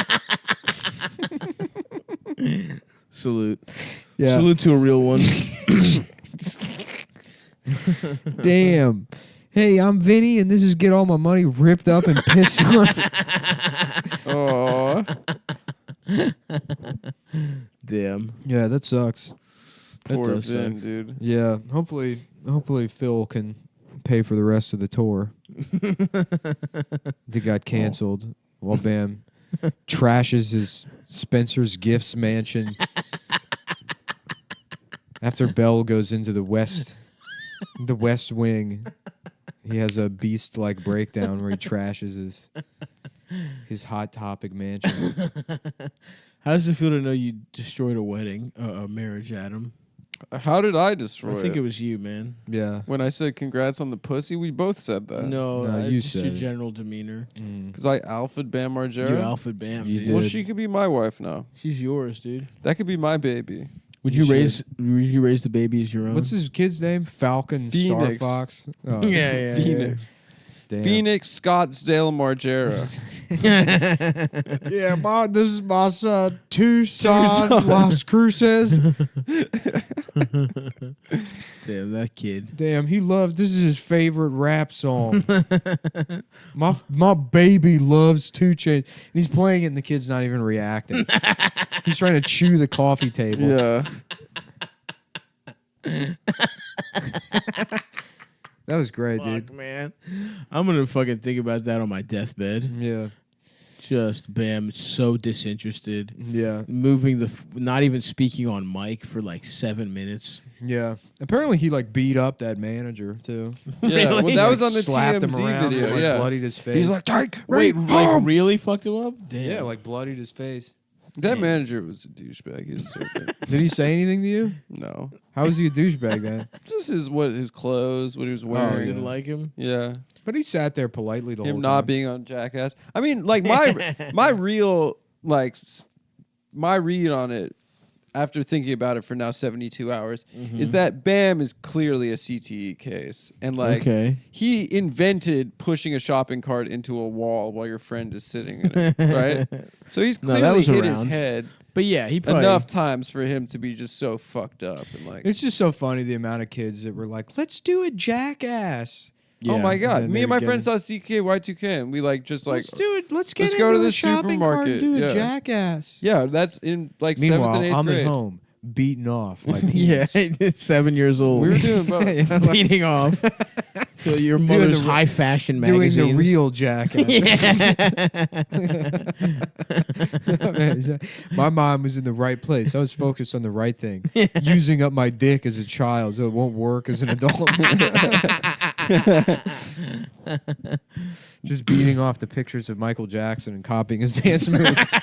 Salute. Yeah. Salute to a real one. Damn. Hey, I'm Vinny, and this is Get All My Money Ripped Up and Pissed On. Oh, Damn. Yeah, that sucks. That poor does Vin, suck. dude. Yeah, hopefully Phil can pay for the rest of the tour. They got canceled while Bam trashes his Spencer's Gifts mansion after Bell goes into the West Wing. He has a beast-like breakdown where he trashes his Hot Topic mansion. How does it feel to know you destroyed a wedding, a marriage, Adam? How did I destroy I think it was you, man. Yeah. When I said congrats on the pussy, we both said that. No, you just said your it. general demeanor. Because I alpha Bam Margera. You alpha bam, You dude. did. Well, she could be my wife now. She's yours, dude. That could be my baby. Would You you raise the baby as your own? What's his kid's name? Falcon Star Phoenix. Fox. Oh, yeah. Phoenix. damn. Phoenix Scottsdale Margera. Yeah, this is my son, Tucson, Las Cruces. Damn, that kid. Damn, he loves. This is his favorite rap song. my baby loves 2 Chainz, and he's playing it, and the kid's not even reacting. He's trying to chew the coffee table. Yeah. That was great, Fuck, dude. man. I'm gonna fucking think about that on my deathbed. Yeah, Just bam, so disinterested. yeah, Moving not even speaking on mic for like 7 minutes. yeah. Apparently, he like beat up that manager too. Yeah. Really? Well, that was Like, on the slapped him TMZ around video. and, like, Yeah. bloodied his face. He's like, take Wait, me like home. really fucked him up? Damn. yeah, like bloodied his face. That manager was a douchebag. He deserved it. Did he say anything to you? No. How was he a douchebag then? Just his clothes, what he was You wearing. just didn't like him. Yeah. But he sat there politely the Him whole not time. being on Jackass. I mean, like my real my read on it after thinking about it for now 72 hours is that Bam is clearly a CTE case. And like Okay. he invented pushing a shopping cart into a wall while your friend is sitting in it, right? So he's No, that clearly was hit his around. head But yeah, he probably enough times for him to be just so fucked up and like It's just so funny the amount of kids that were like, "Let's do a Jackass." oh my god. then Me they and were my friend saw CKY2K and we like just like Let's do it. Let's get let's go into to the the shopping cart and supermarket. do a Yeah. Jackass. yeah, that's in like 7th Meanwhile, and 8th I'm grade. at home beaten off my Yeah, penis. 7 years old. We were doing both. Yeah, like, beating off to your Doing mother's the- high fashion doing magazines. the real Jackass. My mind was in the right place. I was focused on the right thing. Using up my dick as a child so it won't work as an adult. Just beating off the pictures of Michael Jackson and copying his dance moves.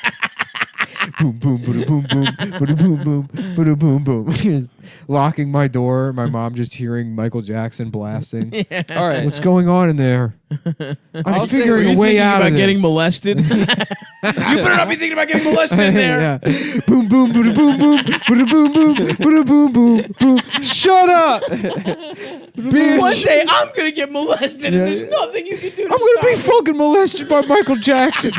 Boom, boom, boom, boom, boom, boom, boom, boom, boom, boom. Locking my door. My mom just hearing Michael Jackson blasting. All right. What's going on in there? I'll I'm say, figuring Were a you way thinking out about of this. getting molested? You better not be thinking about getting molested in there. Yeah. Boom, boom, boom, boom, boom, boom, boom, boom, boom, boom, boom, boom. Shut up, bitch. One day I'm gonna get molested, and Yeah. there's nothing you can do. I'm gonna be fucking molested by Michael Jackson.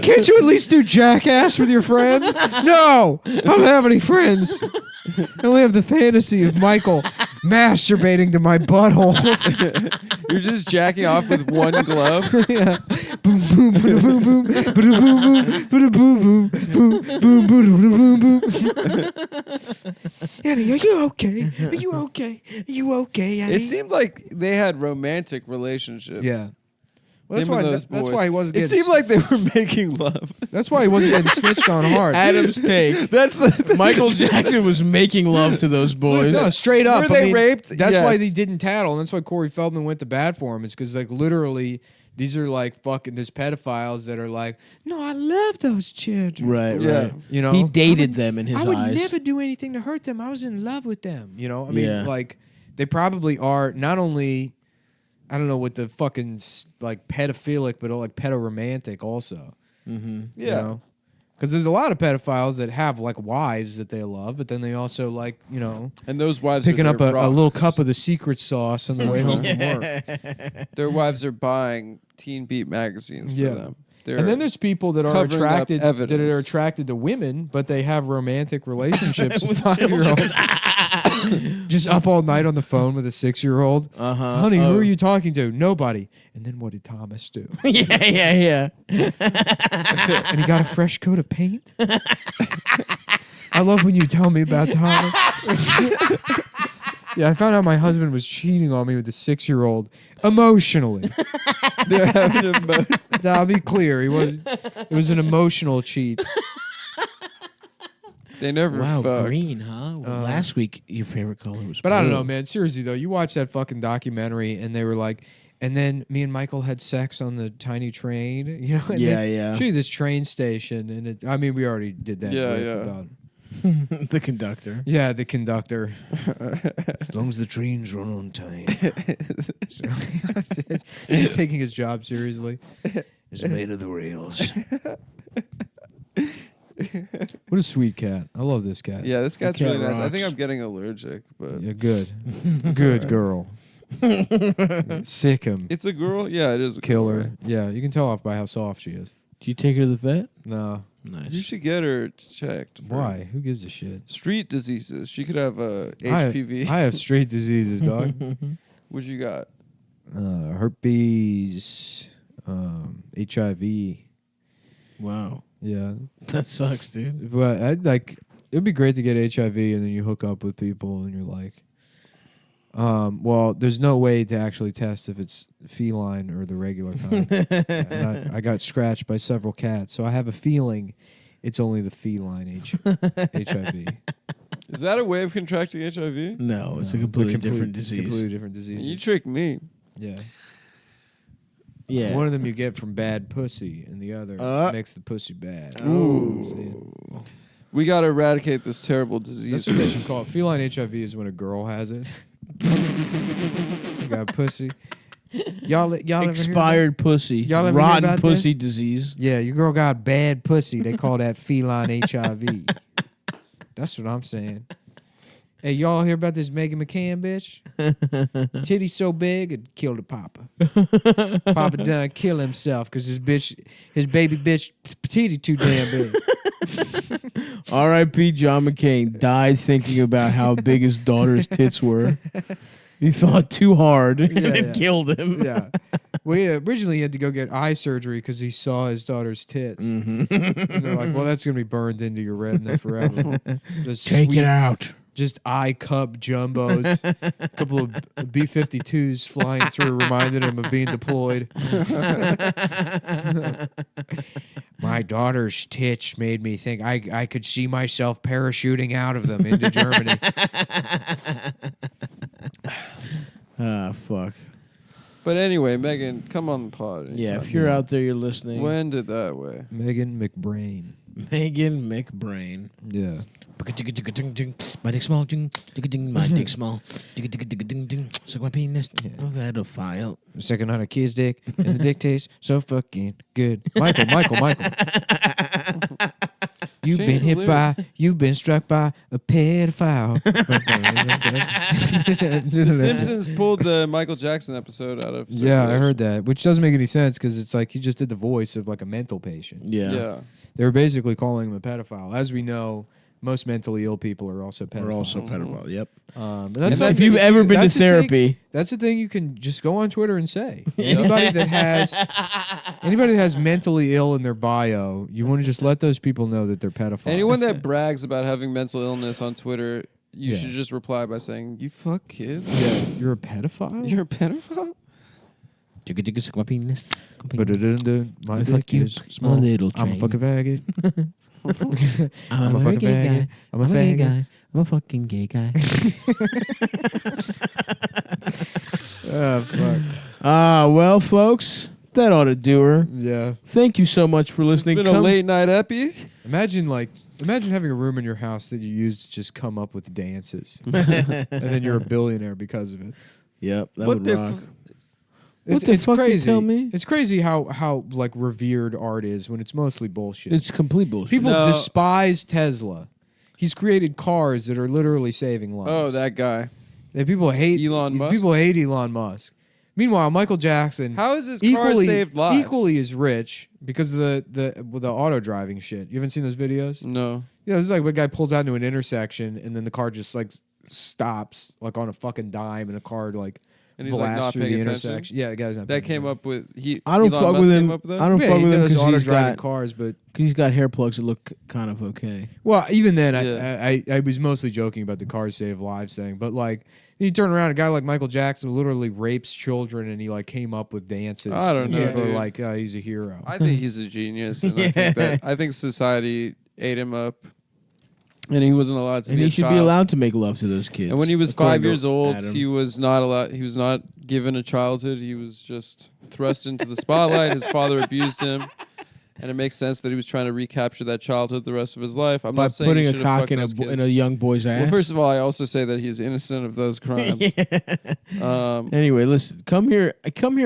Can't you at least do Jackass with your friends? No, I don't have any friends. I only have the fantasy of Michael masturbating to my butthole. You're just jacking off with one glove. Yeah. Boom, boom, boom, boom, boom, boom, boom, boom, boom, boom, boom, boom, boom, boom, boom. Annie, are you okay? Are you okay? Are you okay, Annie? It seemed like they had romantic relationships. Yeah. Well, that's Him why. and those That's boys. why he wasn't. It Getting, seemed like they were making love. That's why he wasn't getting snitched on hard. Adam's take. That's the Michael Jackson was making love to those boys. No, straight up. Were they I mean, raped? That's why Yes. he didn't tattle, and that's why Corey Feldman went to bat for him. It's because like literally, these are like fucking. There's pedophiles that are like, no, I love those children. Right, Yeah. right. You know, He dated I would- them in his I would eyes. never do anything to hurt them. I was in love with them. You know, I mean, Yeah. like they probably are not only. I don't know what the fucking like pedophilic, but like pedoromantic also. Mm-hmm. Yeah. Because there's a lot of pedophiles that have like wives that they love, but then they also like, you know, And those wives picking are up their a little rocks. cup of the secret sauce on the way home from work. Their wives are buying Teen Beat magazines for Yeah. them. They're, And then there's people that are covering up attracted that are evidence. attracted to women, but they have romantic relationships with 5-year-olds. Just up all night on the phone with a 6-year-old. Uh-huh. Honey, who Oh. are you talking to? Nobody. And then what did Thomas do? Yeah. And he got a fresh coat of paint. I love when you tell me about Thomas. Yeah, I found out my husband was cheating on me with a 6-year-old emotionally. they're having a I'll be clear, it was an emotional cheat. They never Wow, fucked. green, huh? Well, last week your favorite color was But I don't blue. know, man. Seriously though, you watch that fucking documentary, and they were like, and then me and Michael had sex on the tiny train, you know? And Yeah, they yeah. show you this train station, and I mean, we already did that. Yeah, riff yeah. About The conductor. Yeah, the conductor. As long as the trains run on time. He's taking his job seriously. It's made of the rails. What a sweet cat. I love this cat. Yeah, this cat's cat really nice. I think rocks. I'm getting allergic, but Yeah, good. Good girl. Sick him. it's a girl. Yeah, it is a Kill girl, her. right? Yeah, you can tell off by how soft she is. Do you take her to the vet? No. Nice. You should get her checked. for Why? Who gives a shit? Street diseases. She could have HPV. I have straight diseases, dog. What you got? Herpes, HIV. Wow. Yeah. That sucks, dude. But I'd like it'd be great to get HIV and then you hook up with people and you're like well, there's no way to actually test if it's feline or the regular kind. And I got scratched by several cats, so I have a feeling it's only the feline HIV. Is that a way of contracting HIV? No, it's a No, completely they're different disease. Completely different disease. You tricked me. Yeah. Yeah. One of them you get from bad pussy, and the other makes the pussy bad. Ooh. We got to eradicate this terrible disease. That's what they should call it. Feline HIV is when a girl has it. You got pussy. Y'all ever hear Expired pussy. Y'all ever hear rotten about pussy this? disease. Yeah, your girl got bad pussy. They call that feline HIV. That's what I'm saying. Hey, y'all hear about this Megan McCann bitch? Titty so big it killed the papa. Papa done kill himself because his baby bitch titty too damn big. R.I.P. John McCain died thinking about how big his daughter's tits were. He thought too hard and it killed him. Yeah. Well, originally he had to go get eye surgery because he saw his daughter's tits. Mm-hmm. And they're like, well, that's going to be burned into your retina forever. Just Take sweet, it out. just eye cup jumbos. A couple of B-52s flying through reminded him of being deployed. My daughter's tits made me think I could see myself parachuting out of them into Germany. Ah, fuck. But anyway, Megan, come on the pod. Yeah, anytime. if you're out there, you're listening. When did that way? Megan McBrain. Megan McBrain. Yeah. My dick small, my dick small. Suck my penis. I've had a file. Second on a kid's dick, and the dick tastes so fucking good. Michael. You've Change been the hit by, lyrics. you've been struck by a pedophile. The Simpsons pulled the Michael Jackson episode out of. Yeah, I circulation. heard that, which doesn't make any sense because it's like he just did the voice of like a mental patient. Yeah. Yeah. They were basically calling him a pedophile. As we know, most mentally ill people are also pedophiles. We're also pedophile. Yep. And If something you've ever been to that's the thing- therapy, that's the thing you can just go on Twitter and say. Anybody that has mentally ill in their bio, you want to just let those people know that they're pedophiles. Anyone that brags about having mental illness on Twitter, you Yeah. should just reply by saying, "You fuck kids. yeah, you're a pedophile. You're a pedophile." suck my penis. My Fuck dick you, is small. my little I'm a train. fucking faggot. I'm a fucking gay faggot. guy. I'm a gay faggot. guy. I'm a fucking gay guy. Oh fuck. Well, folks, that ought to do her. Yeah. Thank you so much for It's listening. been a late night epi. Imagine having a room in your house that you use to just come up with dances, and then you're a billionaire because of it. Yep, that What would the rock. It's, the it's fuck you crazy. tell me? It's crazy how like revered art is when it's mostly bullshit. It's complete bullshit. People No. despise Tesla. He's created cars that are literally saving lives. Oh, that guy. People hate Elon Musk? People hate Elon Musk. Meanwhile, Michael Jackson How is his car saved lives? equally as rich because of the auto driving shit. You haven't seen those videos? No. Yeah, it's like a guy pulls out into an intersection and then the car just like stops like on a fucking dime and a car like And he's like blasts not through the paying attention. intersection. Yeah, the guy's not. That paying came attention. up with I don't Elon fuck Musk with came him. up with that? I don't Yeah, fuck he with him does because auto he's driving got cars, but he's got hair plugs that look kind of okay. well, even then, Yeah. I was mostly joking about the cars save lives thing, but like you turn around, a guy like Michael Jackson literally rapes children, and he like came up with dances. I don't and know, people are dude. like, he's a hero. I think he's a genius, and I think society ate him up, and he wasn't allowed to And be he a should child. be allowed to make love to those kids. And when he was according 5 to years old, Adam. he was not allowed. He was not given a childhood. He was just thrust into the spotlight. His father abused him, and it makes sense that he was trying to recapture that childhood the rest of his life. I'm By not saying putting he a should have cock fucked in those kids. in a young boy's ass. Well, first of all, I also say that he's innocent of those crimes. Anyway, listen. Come here.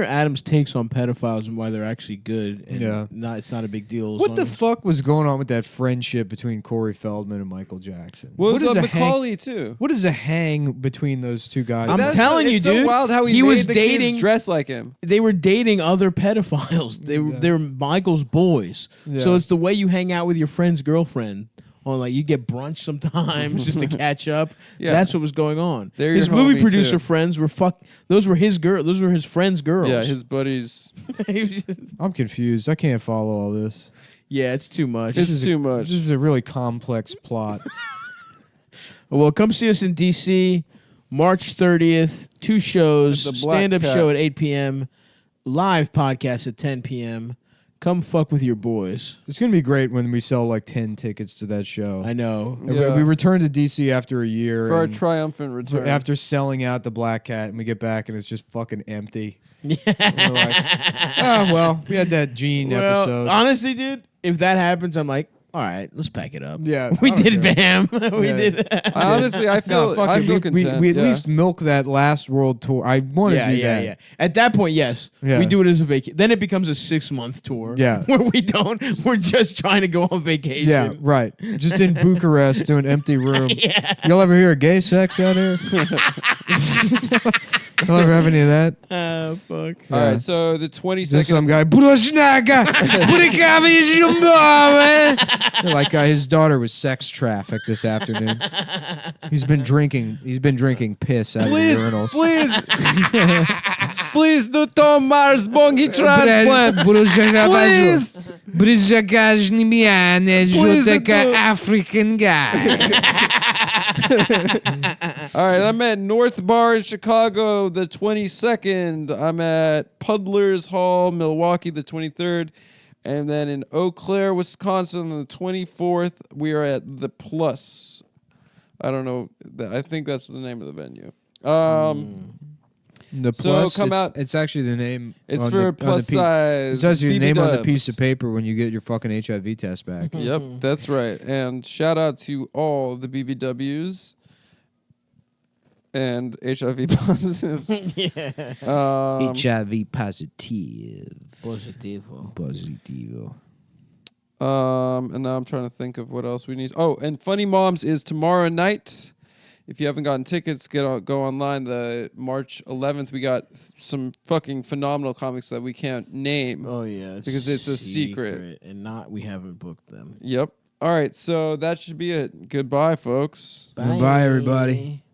Adam's takes on pedophiles and why they're actually good. And it's not a big deal. What the fuck was going on with that friendship between Corey Feldman and Michael Jackson? Well, what it was is Macaulay too. What is a hang between those two guys? I'm That's telling you, it's so dude. wild how He made was the dating- kids dress like him. They were dating other pedophiles. They were Michael's boys. Yeah. So it's the way you hang out with your friend's girlfriend. Or like you get brunch sometimes just to catch up. Yeah. That's what was going on. They're His your movie homie, producer too. friends were Those were his friends' girls. Yeah, his buddies. He was just- I'm confused. I can't follow all this. yeah, it's too much. It's too much. This is a really complex plot. Well, come see us in DC, March 30th. 2 shows, At the Black stand-up Cat. show at 8 p.m., live podcast at 10 p.m. Come fuck with your boys. It's gonna be great when we sell like 10 tickets to that show. I know. Yeah. We return to DC after a year. For our and triumphant return. after selling out the Black Cat, and we get back and it's just fucking empty. Yeah. We're like, oh well, we had that Gene Well, episode. honestly, dude, if that happens, I'm like, all right, let's pack it up. Yeah, we I don't did care. BAM. We Yeah. did. Honestly, I feel No, fuck I it. feel We content. at yeah. least milk that last world tour. I want to do that. Yeah. At that point, yes, Yeah. we do it as a vacation. Then it becomes a 6-month tour. Yeah. where we don't. We're just trying to go on vacation. Yeah, right. Just in Bucharest to an empty room. Yeah. Y'all ever hear of gay sex out here? Y'all ever have any of that? Fuck. All Yeah. right, so the There's 22nd. some guy. Like his daughter was sex trafficked this afternoon. He's been drinking piss out of the urinals. Please do Tom Mars Bongi transplant. Please. Please do. African guy. All right, I'm at North Bar in Chicago the 22nd. I'm at Puddlers Hall, Milwaukee the 23rd. And then in Eau Claire, Wisconsin on the 24th, we are at The Plus. I don't know. I think that's the name of the venue. The So plus, come out- it's actually the name. It's on for the- on plus the size. It's actually the BB name on the dubs. piece of paper when you get your fucking HIV test back. Yep, that's right. And shout out to all the BBWs and HIV positives. Yeah. HIV positive. Positivo. Positivo. And now I'm trying to think of what else we need. Oh, and Funny Moms is tomorrow night. If you haven't gotten tickets, go online. The March 11th, we got some fucking phenomenal comics that we can't name. Oh yeah, Because it's a secret. and we haven't booked them. Yep. All right, so that should be it. Goodbye, folks. Bye, everybody.